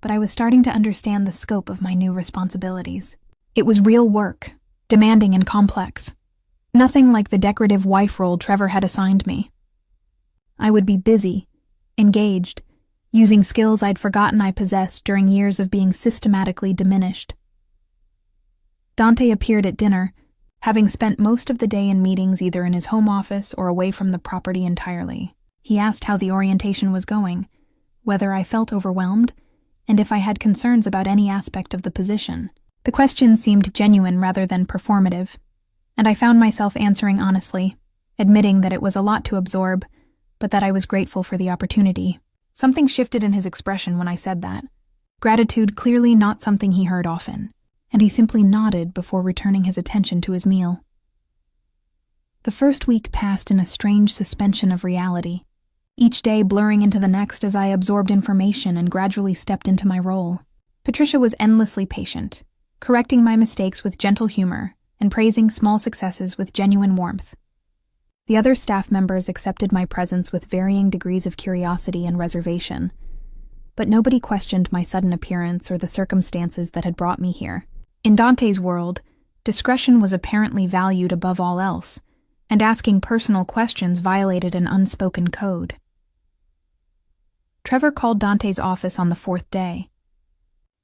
but I was starting to understand the scope of my new responsibilities. It was real work, demanding and complex. Nothing like the decorative wife role Trevor had assigned me. I would be busy, engaged, using skills I'd forgotten I possessed during years of being systematically diminished. Dante appeared at dinner, having spent most of the day in meetings either in his home office or away from the property entirely. He asked how the orientation was going, whether I felt overwhelmed, and if I had concerns about any aspect of the position. The questions seemed genuine rather than performative, and I found myself answering honestly, admitting that it was a lot to absorb, but that I was grateful for the opportunity. Something shifted in his expression when I said that. Gratitude clearly not something he heard often, and he simply nodded before returning his attention to his meal. The first week passed in a strange suspension of reality, each day blurring into the next as I absorbed information and gradually stepped into my role. Patricia was endlessly patient, correcting my mistakes with gentle humor and praising small successes with genuine warmth. The other staff members accepted my presence with varying degrees of curiosity and reservation, but nobody questioned my sudden appearance or the circumstances that had brought me here. In Dante's world, discretion was apparently valued above all else, and asking personal questions violated an unspoken code. Trevor called Dante's office on the 4th day.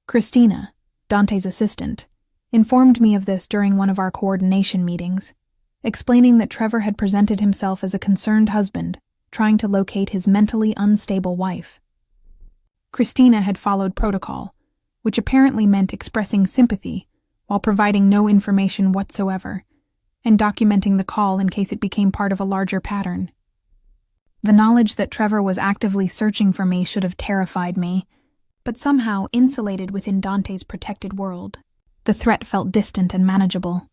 Christina, Dante's assistant, informed me of this during one of our coordination meetings, explaining that Trevor had presented himself as a concerned husband, trying to locate his mentally unstable wife. Christina had followed protocol, which apparently meant expressing sympathy while providing no information whatsoever, and documenting the call in case it became part of a larger pattern. The knowledge that Trevor was actively searching for me should have terrified me, but somehow insulated within Dante's protected world. The threat felt distant and manageable.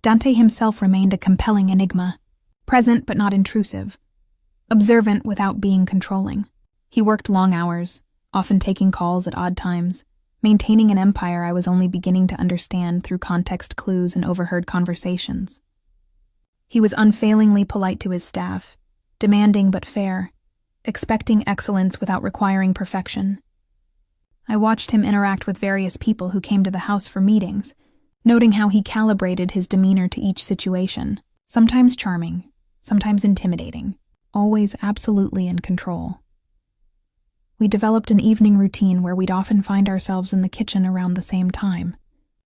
Dante himself remained a compelling enigma, present but not intrusive, observant without being controlling. He worked long hours, often taking calls at odd times, maintaining an empire I was only beginning to understand through context clues and overheard conversations. He was unfailingly polite to his staff, demanding but fair, expecting excellence without requiring perfection. I watched him interact with various people who came to the house for meetings, noting how he calibrated his demeanor to each situation, sometimes charming, sometimes intimidating, always absolutely in control. We developed an evening routine where we'd often find ourselves in the kitchen around the same time,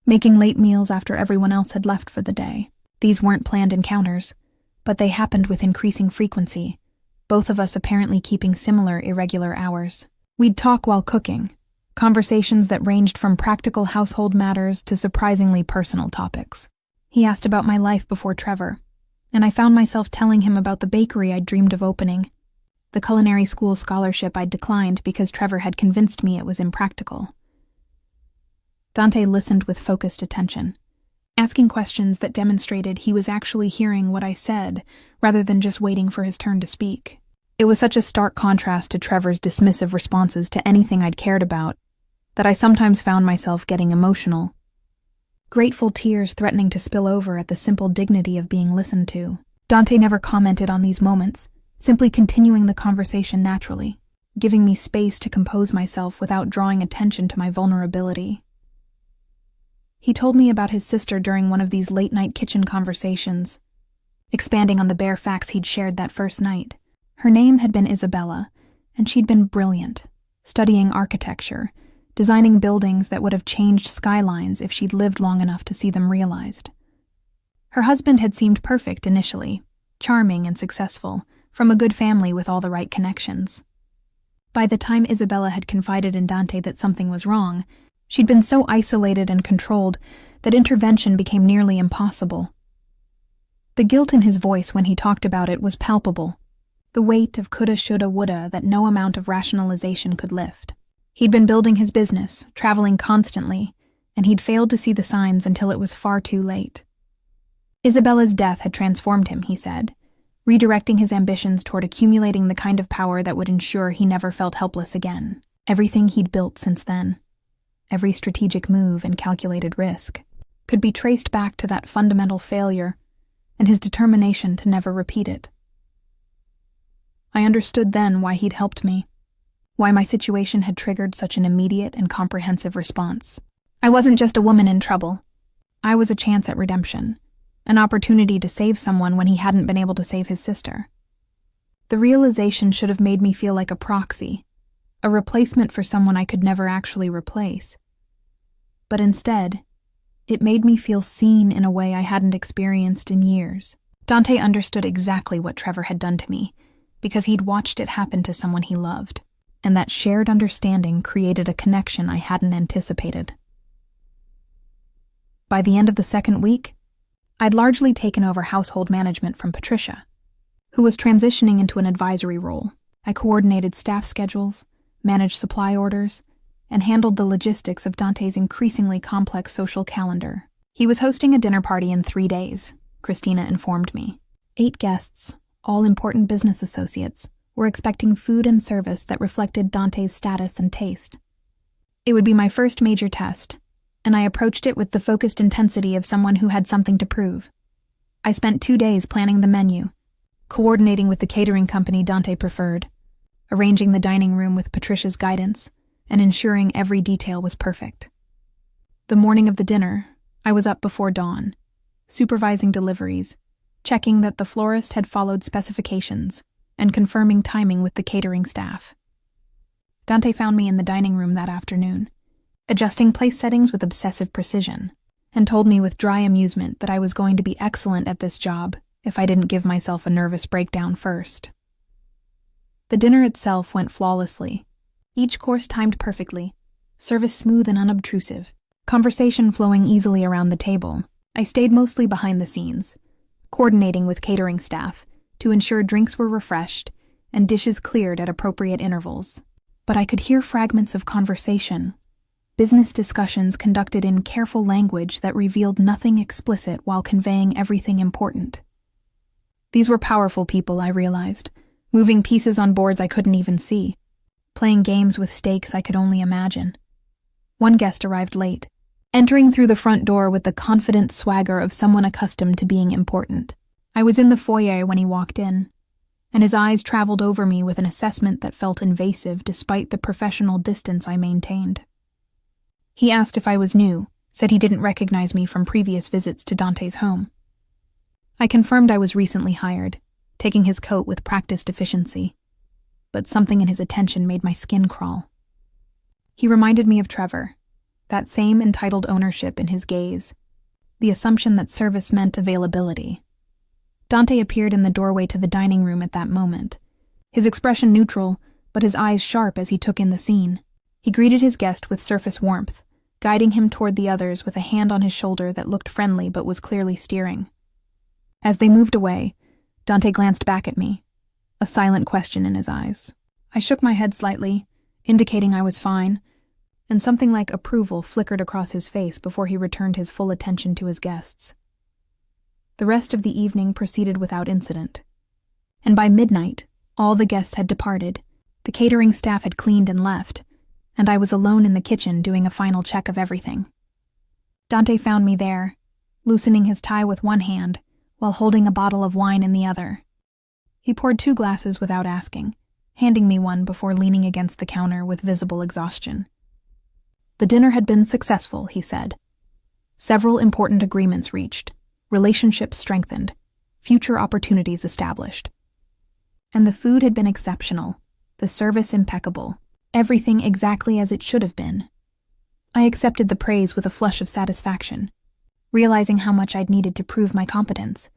making late meals after everyone else had left for the day. These weren't planned encounters, but they happened with increasing frequency, both of us apparently keeping similar irregular hours. We'd talk while cooking, conversations that ranged from practical household matters to surprisingly personal topics. He asked about my life before Trevor, and I found myself telling him about the bakery I'd dreamed of opening, the culinary school scholarship I'd declined because Trevor had convinced me it was impractical. Dante listened with focused attention, asking questions that demonstrated he was actually hearing what I said rather than just waiting for his turn to speak. It was such a stark contrast to Trevor's dismissive responses to anything I'd cared about that I sometimes found myself getting emotional, grateful tears threatening to spill over at the simple dignity of being listened to. Dante never commented on these moments, simply continuing the conversation naturally, giving me space to compose myself without drawing attention to my vulnerability. He told me about his sister during one of these late-night kitchen conversations, expanding on the bare facts he'd shared that first night. Her name had been Isabella, and she'd been brilliant, studying architecture, designing buildings that would have changed skylines if she'd lived long enough to see them realized. Her husband had seemed perfect initially, charming and successful, from a good family with all the right connections. By the time Isabella had confided in Dante that something was wrong, she'd been so isolated and controlled that intervention became nearly impossible. The guilt in his voice when he talked about it was palpable, the weight of coulda, shoulda, woulda that no amount of rationalization could lift. He'd been building his business, traveling constantly, and he'd failed to see the signs until it was far too late. Isabella's death had transformed him, he said, redirecting his ambitions toward accumulating the kind of power that would ensure he never felt helpless again. Everything he'd built since then, every strategic move and calculated risk, could be traced back to that fundamental failure and his determination to never repeat it. I understood then why he'd helped me, why my situation had triggered such an immediate and comprehensive response. I wasn't just a woman in trouble. I was a chance at redemption, an opportunity to save someone when he hadn't been able to save his sister. The realization should have made me feel like a proxy, a replacement for someone I could never actually replace. But instead, It made me feel seen in a way I hadn't experienced in years. Dante understood exactly what Trevor had done to me, because he'd watched it happen to someone he loved, and that shared understanding created a connection I hadn't anticipated. By the end of the second week, I'd largely taken over household management from Patricia, who was transitioning into an advisory role. I coordinated staff schedules, managed supply orders, and handled the logistics of Dante's increasingly complex social calendar. He was hosting a dinner party in 3 days, Christina informed me. 8 guests, all important business associates, were expecting food and service that reflected Dante's status and taste. It would be my first major test, and I approached it with the focused intensity of someone who had something to prove. I spent 2 days planning the menu, coordinating with the catering company Dante preferred, arranging the dining room with Patricia's guidance, and ensuring every detail was perfect. The morning of the dinner, I was up before dawn, supervising deliveries, checking that the florist had followed specifications, and confirming timing with the catering staff. Dante found me in the dining room that afternoon, adjusting place settings with obsessive precision, and told me with dry amusement that I was going to be excellent at this job if I didn't give myself a nervous breakdown first. The dinner itself went flawlessly, each course timed perfectly, service smooth and unobtrusive, conversation flowing easily around the table. I stayed mostly behind the scenes, coordinating with catering staff to ensure drinks were refreshed and dishes cleared at appropriate intervals. But I could hear fragments of conversation, business discussions conducted in careful language that revealed nothing explicit while conveying everything important. These were powerful people, I realized, moving pieces on boards I couldn't even see, playing games with stakes I could only imagine. One guest arrived late, entering through the front door with the confident swagger of someone accustomed to being important. I was in the foyer when he walked in, and his eyes traveled over me with an assessment that felt invasive despite the professional distance I maintained. He asked if I was new, said he didn't recognize me from previous visits to Dante's home. I confirmed I was recently hired, taking his coat with practiced efficiency, but something in his attention made my skin crawl. He reminded me of Trevor, that same entitled ownership in his gaze, the assumption that service meant availability. Dante appeared in the doorway to the dining room at that moment, his expression neutral, but his eyes sharp as he took in the scene. He greeted his guest with surface warmth, guiding him toward the others with a hand on his shoulder that looked friendly but was clearly steering. As they moved away, Dante glanced back at me, a silent question in his eyes. I shook my head slightly, indicating I was fine, and something like approval flickered across his face before he returned his full attention to his guests. The rest of the evening proceeded without incident, and by midnight, all the guests had departed, the catering staff had cleaned and left, and I was alone in the kitchen doing a final check of everything. Dante found me there, loosening his tie with one hand, while holding a bottle of wine in the other. He poured 2 glasses without asking, handing me one before leaning against the counter with visible exhaustion. The dinner had been successful, he said. Several important agreements reached, relationships strengthened, future opportunities established. And the food had been exceptional, the service impeccable, everything exactly as it should have been. I accepted the praise with a flush of satisfaction, realizing how much I'd needed to prove my competence,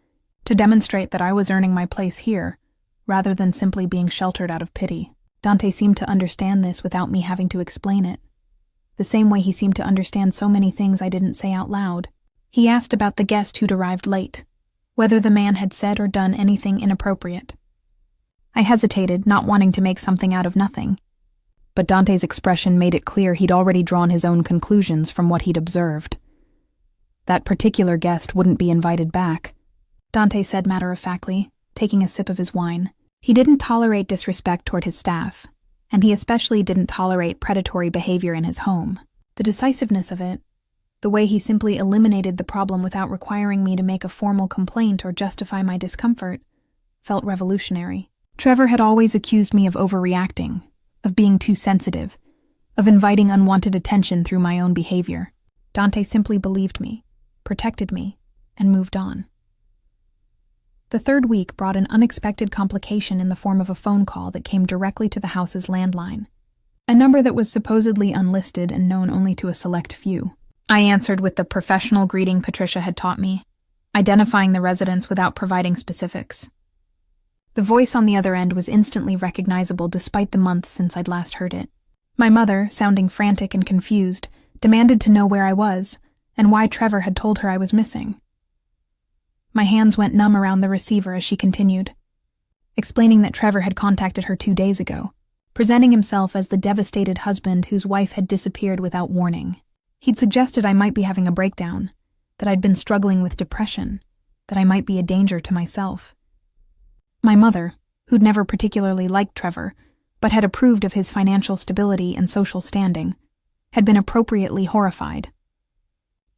to demonstrate that I was earning my place here, rather than simply being sheltered out of pity. Dante seemed to understand this without me having to explain it, the same way he seemed to understand so many things I didn't say out loud. He asked about the guest who'd arrived late, whether the man had said or done anything inappropriate. I hesitated, not wanting to make something out of nothing, but Dante's expression made it clear he'd already drawn his own conclusions from what he'd observed. That particular guest wouldn't be invited back, Dante said matter-of-factly, taking a sip of his wine. He didn't tolerate disrespect toward his staff, and he especially didn't tolerate predatory behavior in his home. The decisiveness of it, the way he simply eliminated the problem without requiring me to make a formal complaint or justify my discomfort, felt revolutionary. Trevor had always accused me of overreacting, of being too sensitive, of inviting unwanted attention through my own behavior. Dante simply believed me, protected me, and moved on. The third week brought an unexpected complication in the form of a phone call that came directly to the house's landline, a number that was supposedly unlisted and known only to a select few. I answered with the professional greeting Patricia had taught me, identifying the residence without providing specifics. The voice on the other end was instantly recognizable despite the months since I'd last heard it. My mother, sounding frantic and confused, demanded to know where I was and why Trevor had told her I was missing. My hands went numb around the receiver as she continued, explaining that Trevor had contacted her 2 days ago, presenting himself as the devastated husband whose wife had disappeared without warning. He'd suggested I might be having a breakdown, that I'd been struggling with depression, that I might be a danger to myself. My mother, who'd never particularly liked Trevor, but had approved of his financial stability and social standing, had been appropriately horrified.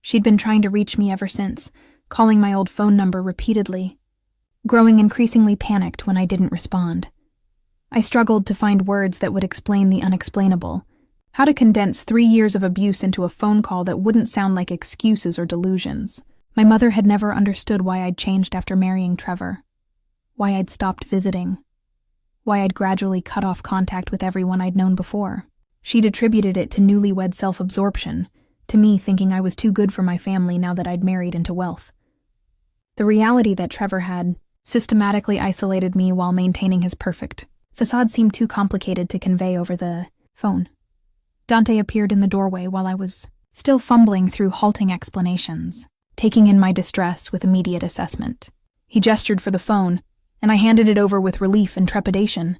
She'd been trying to reach me ever since, calling my old phone number repeatedly, growing increasingly panicked when I didn't respond. I struggled to find words that would explain the unexplainable, how to condense 3 years of abuse into a phone call that wouldn't sound like excuses or delusions. My mother had never understood why I'd changed after marrying Trevor, why I'd stopped visiting, why I'd gradually cut off contact with everyone I'd known before. She'd attributed it to newlywed self-absorption, to me thinking I was too good for my family now that I'd married into wealth. The reality that Trevor had systematically isolated me while maintaining his perfect facade seemed too complicated to convey over the phone. Dante appeared in the doorway while I was still fumbling through halting explanations, taking in my distress with immediate assessment. He gestured for the phone, and I handed it over with relief and trepidation.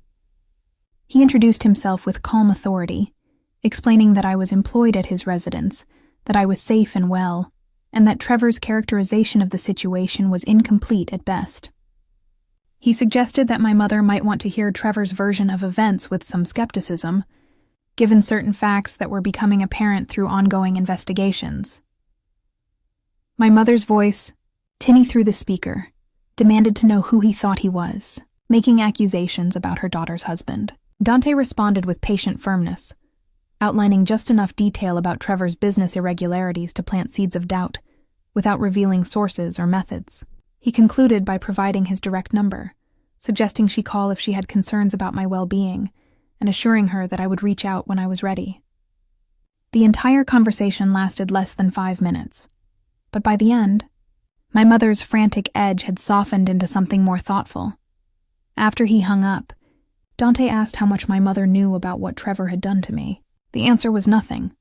He introduced himself with calm authority, explaining that I was employed at his residence, that I was safe and well, and that Trevor's characterization of the situation was incomplete at best. He suggested that my mother might want to hear Trevor's version of events with some skepticism, given certain facts that were becoming apparent through ongoing investigations. My mother's voice, tinny through the speaker, demanded to know who he thought he was, making accusations about her daughter's husband. Dante responded with patient firmness, outlining just enough detail about Trevor's business irregularities to plant seeds of doubt, without revealing sources or methods. He concluded by providing his direct number, suggesting she call if she had concerns about my well-being, and assuring her that I would reach out when I was ready. The entire conversation lasted less than 5 minutes, but by the end, my mother's frantic edge had softened into something more thoughtful. After he hung up, Dante asked how much my mother knew about what Trevor had done to me. The answer was nothing,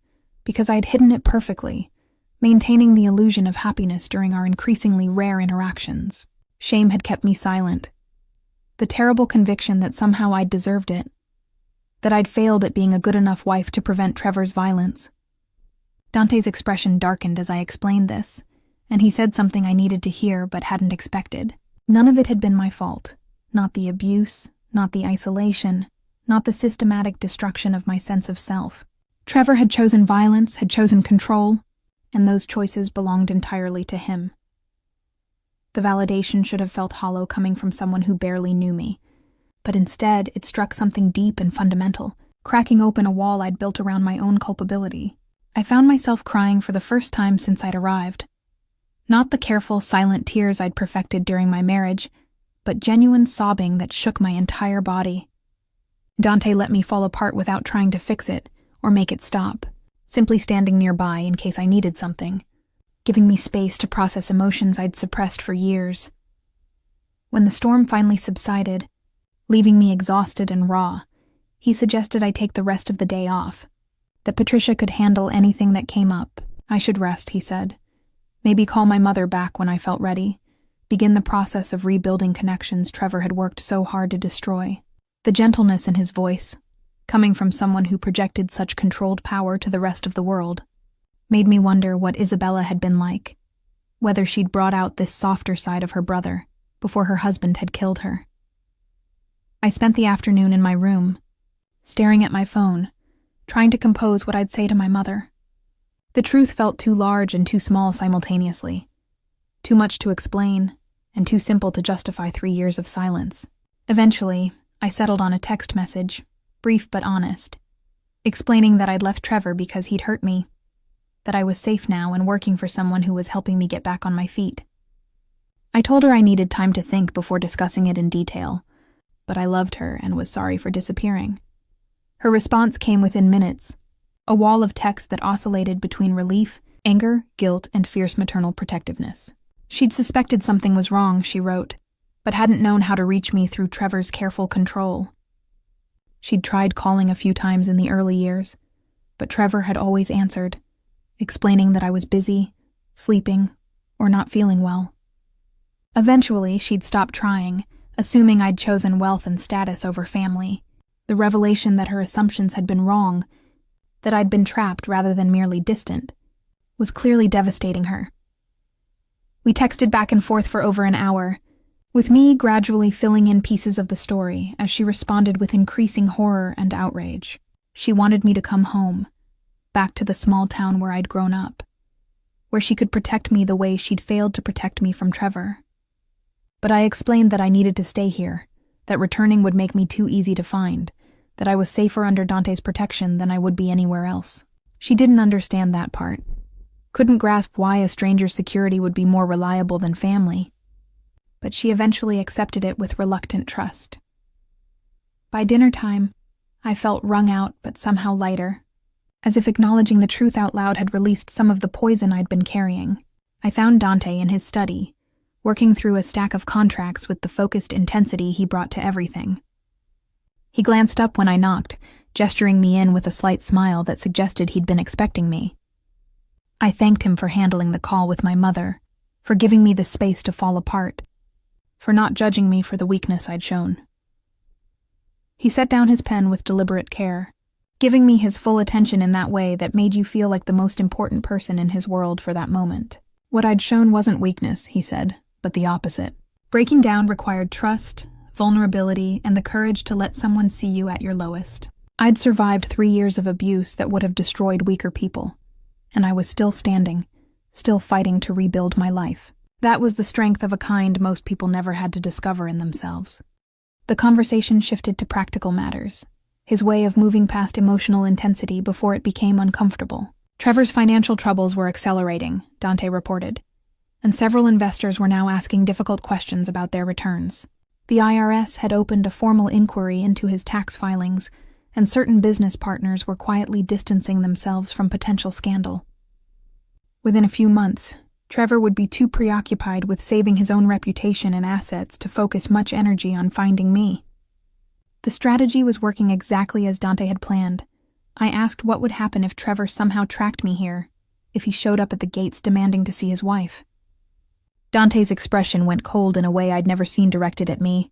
because I had hidden it perfectly, maintaining the illusion of happiness during our increasingly rare interactions. Shame had kept me silent. The terrible conviction that somehow I'd deserved it, that I'd failed at being a good enough wife to prevent Trevor's violence. Dante's expression darkened as I explained this, and he said something I needed to hear but hadn't expected. None of it had been my fault. Not the abuse, not the isolation, not the systematic destruction of my sense of self. Trevor had chosen violence, had chosen control, and those choices belonged entirely to him. The validation should have felt hollow coming from someone who barely knew me, but instead it struck something deep and fundamental, cracking open a wall I'd built around my own culpability. I found myself crying for the first time since I'd arrived. Not the careful, silent tears I'd perfected during my marriage, but genuine sobbing that shook my entire body. Dante let me fall apart without trying to fix it or make it stop, simply standing nearby in case I needed something, giving me space to process emotions I'd suppressed for years. When the storm finally subsided, leaving me exhausted and raw, he suggested I take the rest of the day off, that Patricia could handle anything that came up. I should rest, he said. Maybe call my mother back when I felt ready, begin the process of rebuilding connections Trevor had worked so hard to destroy. The gentleness in his voice, coming from someone who projected such controlled power to the rest of the world, made me wonder what Isabella had been like, whether she'd brought out this softer side of her brother before her husband had killed her. I spent the afternoon in my room, staring at my phone, trying to compose what I'd say to my mother. The truth felt too large and too small simultaneously, too much to explain, and too simple to justify 3 years of silence. Eventually, I settled on a text message, brief but honest, explaining that I'd left Trevor because he'd hurt me, that I was safe now and working for someone who was helping me get back on my feet. I told her I needed time to think before discussing it in detail, but I loved her and was sorry for disappearing. Her response came within minutes, a wall of text that oscillated between relief Anger, guilt, and fierce maternal protectiveness. She'd suspected something was wrong, she wrote, but hadn't known how to reach me through Trevor's careful control. She'd tried calling a few times in the early years, but Trevor had always answered, explaining that I was busy, sleeping, or not feeling well. Eventually, she'd stopped trying, assuming I'd chosen wealth and status over family. The revelation that her assumptions had been wrong, that I'd been trapped rather than merely distant, was clearly devastating her. We texted back and forth for over an hour, with me gradually filling in pieces of the story as she responded with increasing horror and outrage. She wanted me to come home, back to the small town where I'd grown up, where she could protect me the way she'd failed to protect me from Trevor. But I explained that I needed to stay here, that returning would make me too easy to find, that I was safer under Dante's protection than I would be anywhere else. She didn't understand that part, couldn't grasp why a stranger's security would be more reliable than family, but she eventually accepted it with reluctant trust. By dinner time, I felt wrung out but somehow lighter, as if acknowledging the truth out loud had released some of the poison I'd been carrying. I found Dante in his study, working through a stack of contracts with the focused intensity he brought to everything. He glanced up when I knocked, gesturing me in with a slight smile that suggested he'd been expecting me. I thanked him for handling the call with my mother, for giving me the space to fall apart, for not judging me for the weakness I'd shown. He set down his pen with deliberate care, giving me his full attention in that way that made you feel like the most important person in his world for that moment. What I'd shown wasn't weakness, he said, but the opposite. Breaking down required trust, vulnerability, and the courage to let someone see you at your lowest. I'd survived 3 years of abuse that would have destroyed weaker people, and I was still standing, still fighting to rebuild my life. That was the strength of a kind most people never had to discover in themselves. The conversation shifted to practical matters, his way of moving past emotional intensity before it became uncomfortable. Trevor's financial troubles were accelerating, Dante reported, and several investors were now asking difficult questions about their returns. The IRS had opened a formal inquiry into his tax filings, and certain business partners were quietly distancing themselves from potential scandal. Within a few months, Trevor would be too preoccupied with saving his own reputation and assets to focus much energy on finding me. The strategy was working exactly as Dante had planned. I asked what would happen if Trevor somehow tracked me here, if he showed up at the gates demanding to see his wife. Dante's expression went cold in a way I'd never seen directed at me,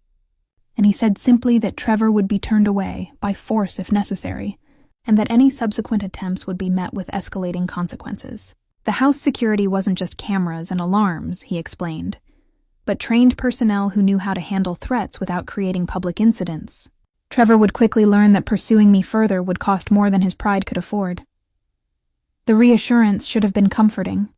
and he said simply that Trevor would be turned away, by force if necessary, and that any subsequent attempts would be met with escalating consequences. The house security wasn't just cameras and alarms, he explained, but trained personnel who knew how to handle threats without creating public incidents. Trevor would quickly learn that pursuing me further would cost more than his pride could afford. The reassurance should have been comforting,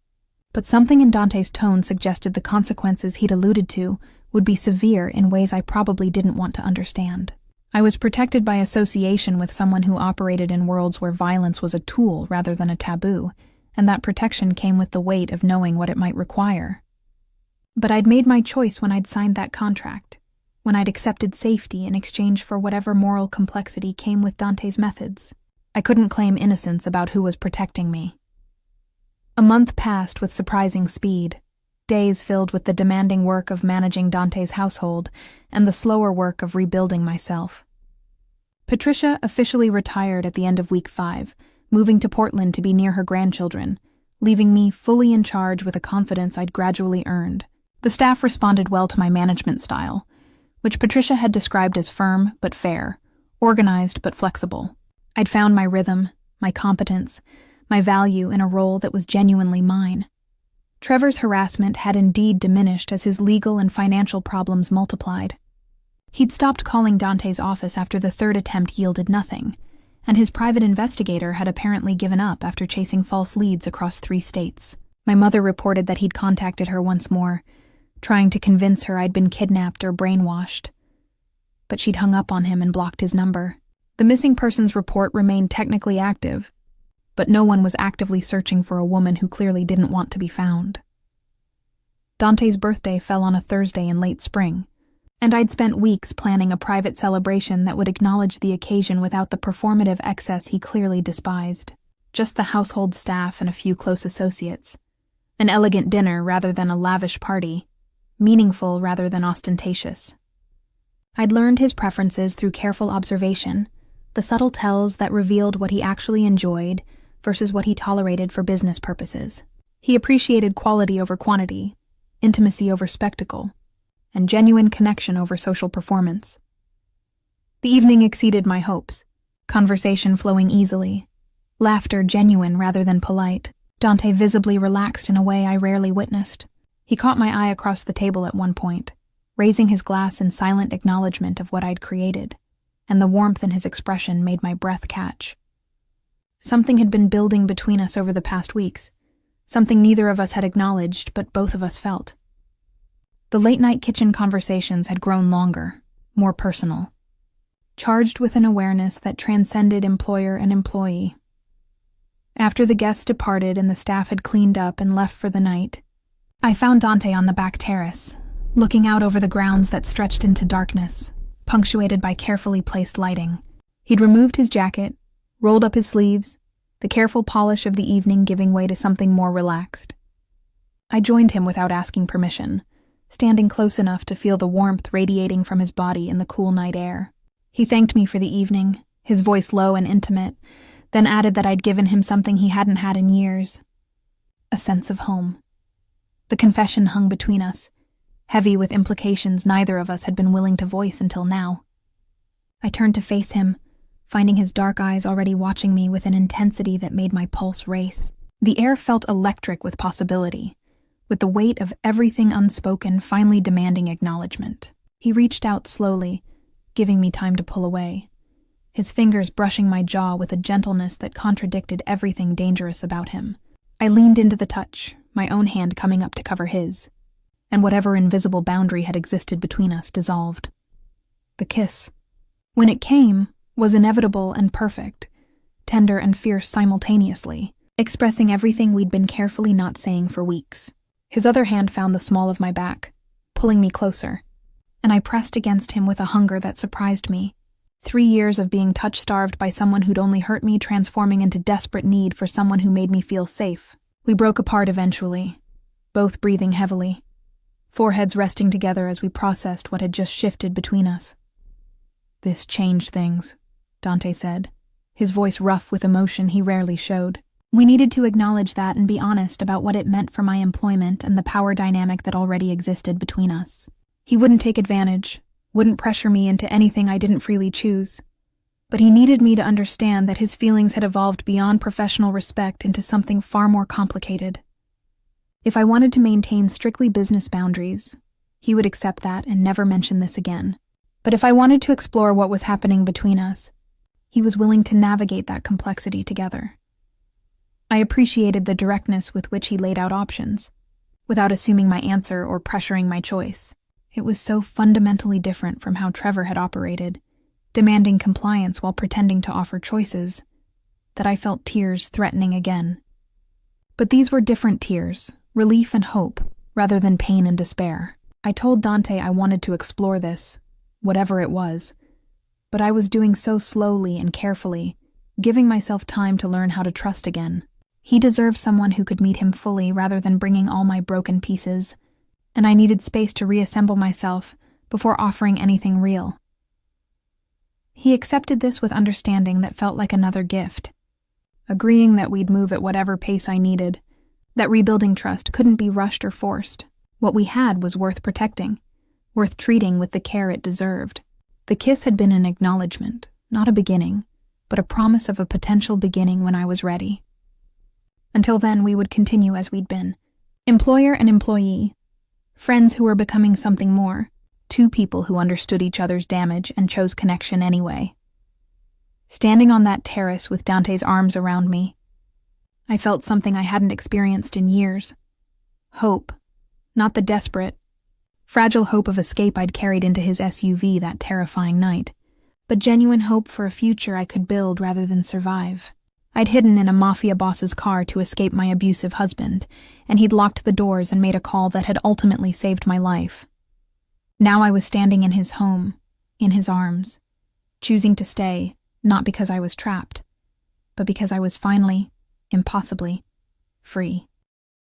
but something in Dante's tone suggested the consequences he'd alluded to would be severe in ways I probably didn't want to understand. I was protected by association with someone who operated in worlds where violence was a tool rather than a taboo, and that protection came with the weight of knowing what it might require. But I'd made my choice when I'd signed that contract, when I'd accepted safety in exchange for whatever moral complexity came with Dante's methods. I couldn't claim innocence about who was protecting me. A month passed with surprising speed, days filled with the demanding work of managing Dante's household and the slower work of rebuilding myself. Patricia officially retired at the end of week 5, moving to Portland to be near her grandchildren, leaving me fully in charge with a confidence I'd gradually earned. The staff responded well to my management style, which Patricia had described as firm but fair, organized but flexible. I'd found my rhythm, my competence, my value in a role that was genuinely mine. Trevor's harassment had indeed diminished as his legal and financial problems multiplied. He'd stopped calling Dante's office after the 3rd attempt yielded nothing, and his private investigator had apparently given up after chasing false leads across 3 states. My mother reported that he'd contacted her once more, trying to convince her I'd been kidnapped or brainwashed. But she'd hung up on him and blocked his number. The missing persons report remained technically active, but no one was actively searching for a woman who clearly didn't want to be found. Dante's birthday fell on a Thursday in late spring, and I'd spent weeks planning a private celebration that would acknowledge the occasion without the performative excess he clearly despised. just the household staff and a few close associates. An elegant dinner rather than a lavish party, meaningful rather than ostentatious. I'd learned his preferences through careful observation, the subtle tells that revealed what he actually enjoyed versus what he tolerated for business purposes. He appreciated quality over quantity, intimacy over spectacle, and genuine connection over social performance. The evening exceeded my hopes, conversation flowing easily, laughter genuine rather than polite. Dante visibly relaxed in a way I rarely witnessed. He caught my eye across the table at one point, raising his glass in silent acknowledgement of what I'd created, and the warmth in his expression made my breath catch. Something had been building between us over the past weeks, something neither of us had acknowledged but both of us felt. The late-night kitchen conversations had grown longer, more personal, charged with an awareness that transcended employer and employee. After the guests departed and the staff had cleaned up and left for the night, I found Dante on the back terrace, looking out over the grounds that stretched into darkness, punctuated by carefully placed lighting. He'd removed his jacket, rolled up his sleeves, the careful polish of the evening giving way to something more relaxed. I joined him without asking permission, standing close enough to feel the warmth radiating from his body in the cool night air. He thanked me for the evening, his voice low and intimate, then added that I'd given him something he hadn't had in years: a sense of home. The confession hung between us, heavy with implications neither of us had been willing to voice until now. I turned to face him, finding his dark eyes already watching me with an intensity that made my pulse race. The air felt electric with possibility, with the weight of everything unspoken finally demanding acknowledgement. He reached out slowly, giving me time to pull away, his fingers brushing my jaw with a gentleness that contradicted everything dangerous about him. I leaned into the touch, my own hand coming up to cover his, and whatever invisible boundary had existed between us dissolved. The kiss, when it came, was inevitable and perfect, tender and fierce simultaneously, expressing everything we'd been carefully not saying for weeks. His other hand found the small of my back, pulling me closer, and I pressed against him with a hunger that surprised me. 3 years of being touch-starved by someone who'd only hurt me transforming into desperate need for someone who made me feel safe. We broke apart eventually, both breathing heavily, foreheads resting together as we processed what had just shifted between us. "This changed things," Dante said, his voice rough with emotion he rarely showed. We needed to acknowledge that and be honest about what it meant for my employment and the power dynamic that already existed between us. He wouldn't take advantage, wouldn't pressure me into anything I didn't freely choose. But he needed me to understand that his feelings had evolved beyond professional respect into something far more complicated. If I wanted to maintain strictly business boundaries, he would accept that and never mention this again. But if I wanted to explore what was happening between us, he was willing to navigate that complexity together. I appreciated the directness with which he laid out options, without assuming my answer or pressuring my choice. It was so fundamentally different from how Trevor had operated, demanding compliance while pretending to offer choices, that I felt tears threatening again. But these were different tears, relief and hope, rather than pain and despair. I told Dante I wanted to explore this, whatever it was, but I was doing so slowly and carefully, giving myself time to learn how to trust again. He deserved someone who could meet him fully rather than bringing all my broken pieces, and I needed space to reassemble myself before offering anything real. He accepted this with understanding that felt like another gift, agreeing that we'd move at whatever pace I needed, that rebuilding trust couldn't be rushed or forced. What we had was worth protecting, worth treating with the care it deserved. The kiss had been an acknowledgement, not a beginning, but a promise of a potential beginning when I was ready. Until then, we would continue as we'd been. Employer and employee. Friends who were becoming something more. Two people who understood each other's damage and chose connection anyway. Standing on that terrace with Dante's arms around me, I felt something I hadn't experienced in years. Hope. Not the desperate, fragile hope of escape I'd carried into his SUV that terrifying night, but genuine hope for a future I could build rather than survive. I'd hidden in a Mafia boss's car to escape my abusive husband, and he'd locked the doors and made a call that had ultimately saved my life. Now I was standing in his home, in his arms, choosing to stay, not because I was trapped, but because I was finally impossibly free.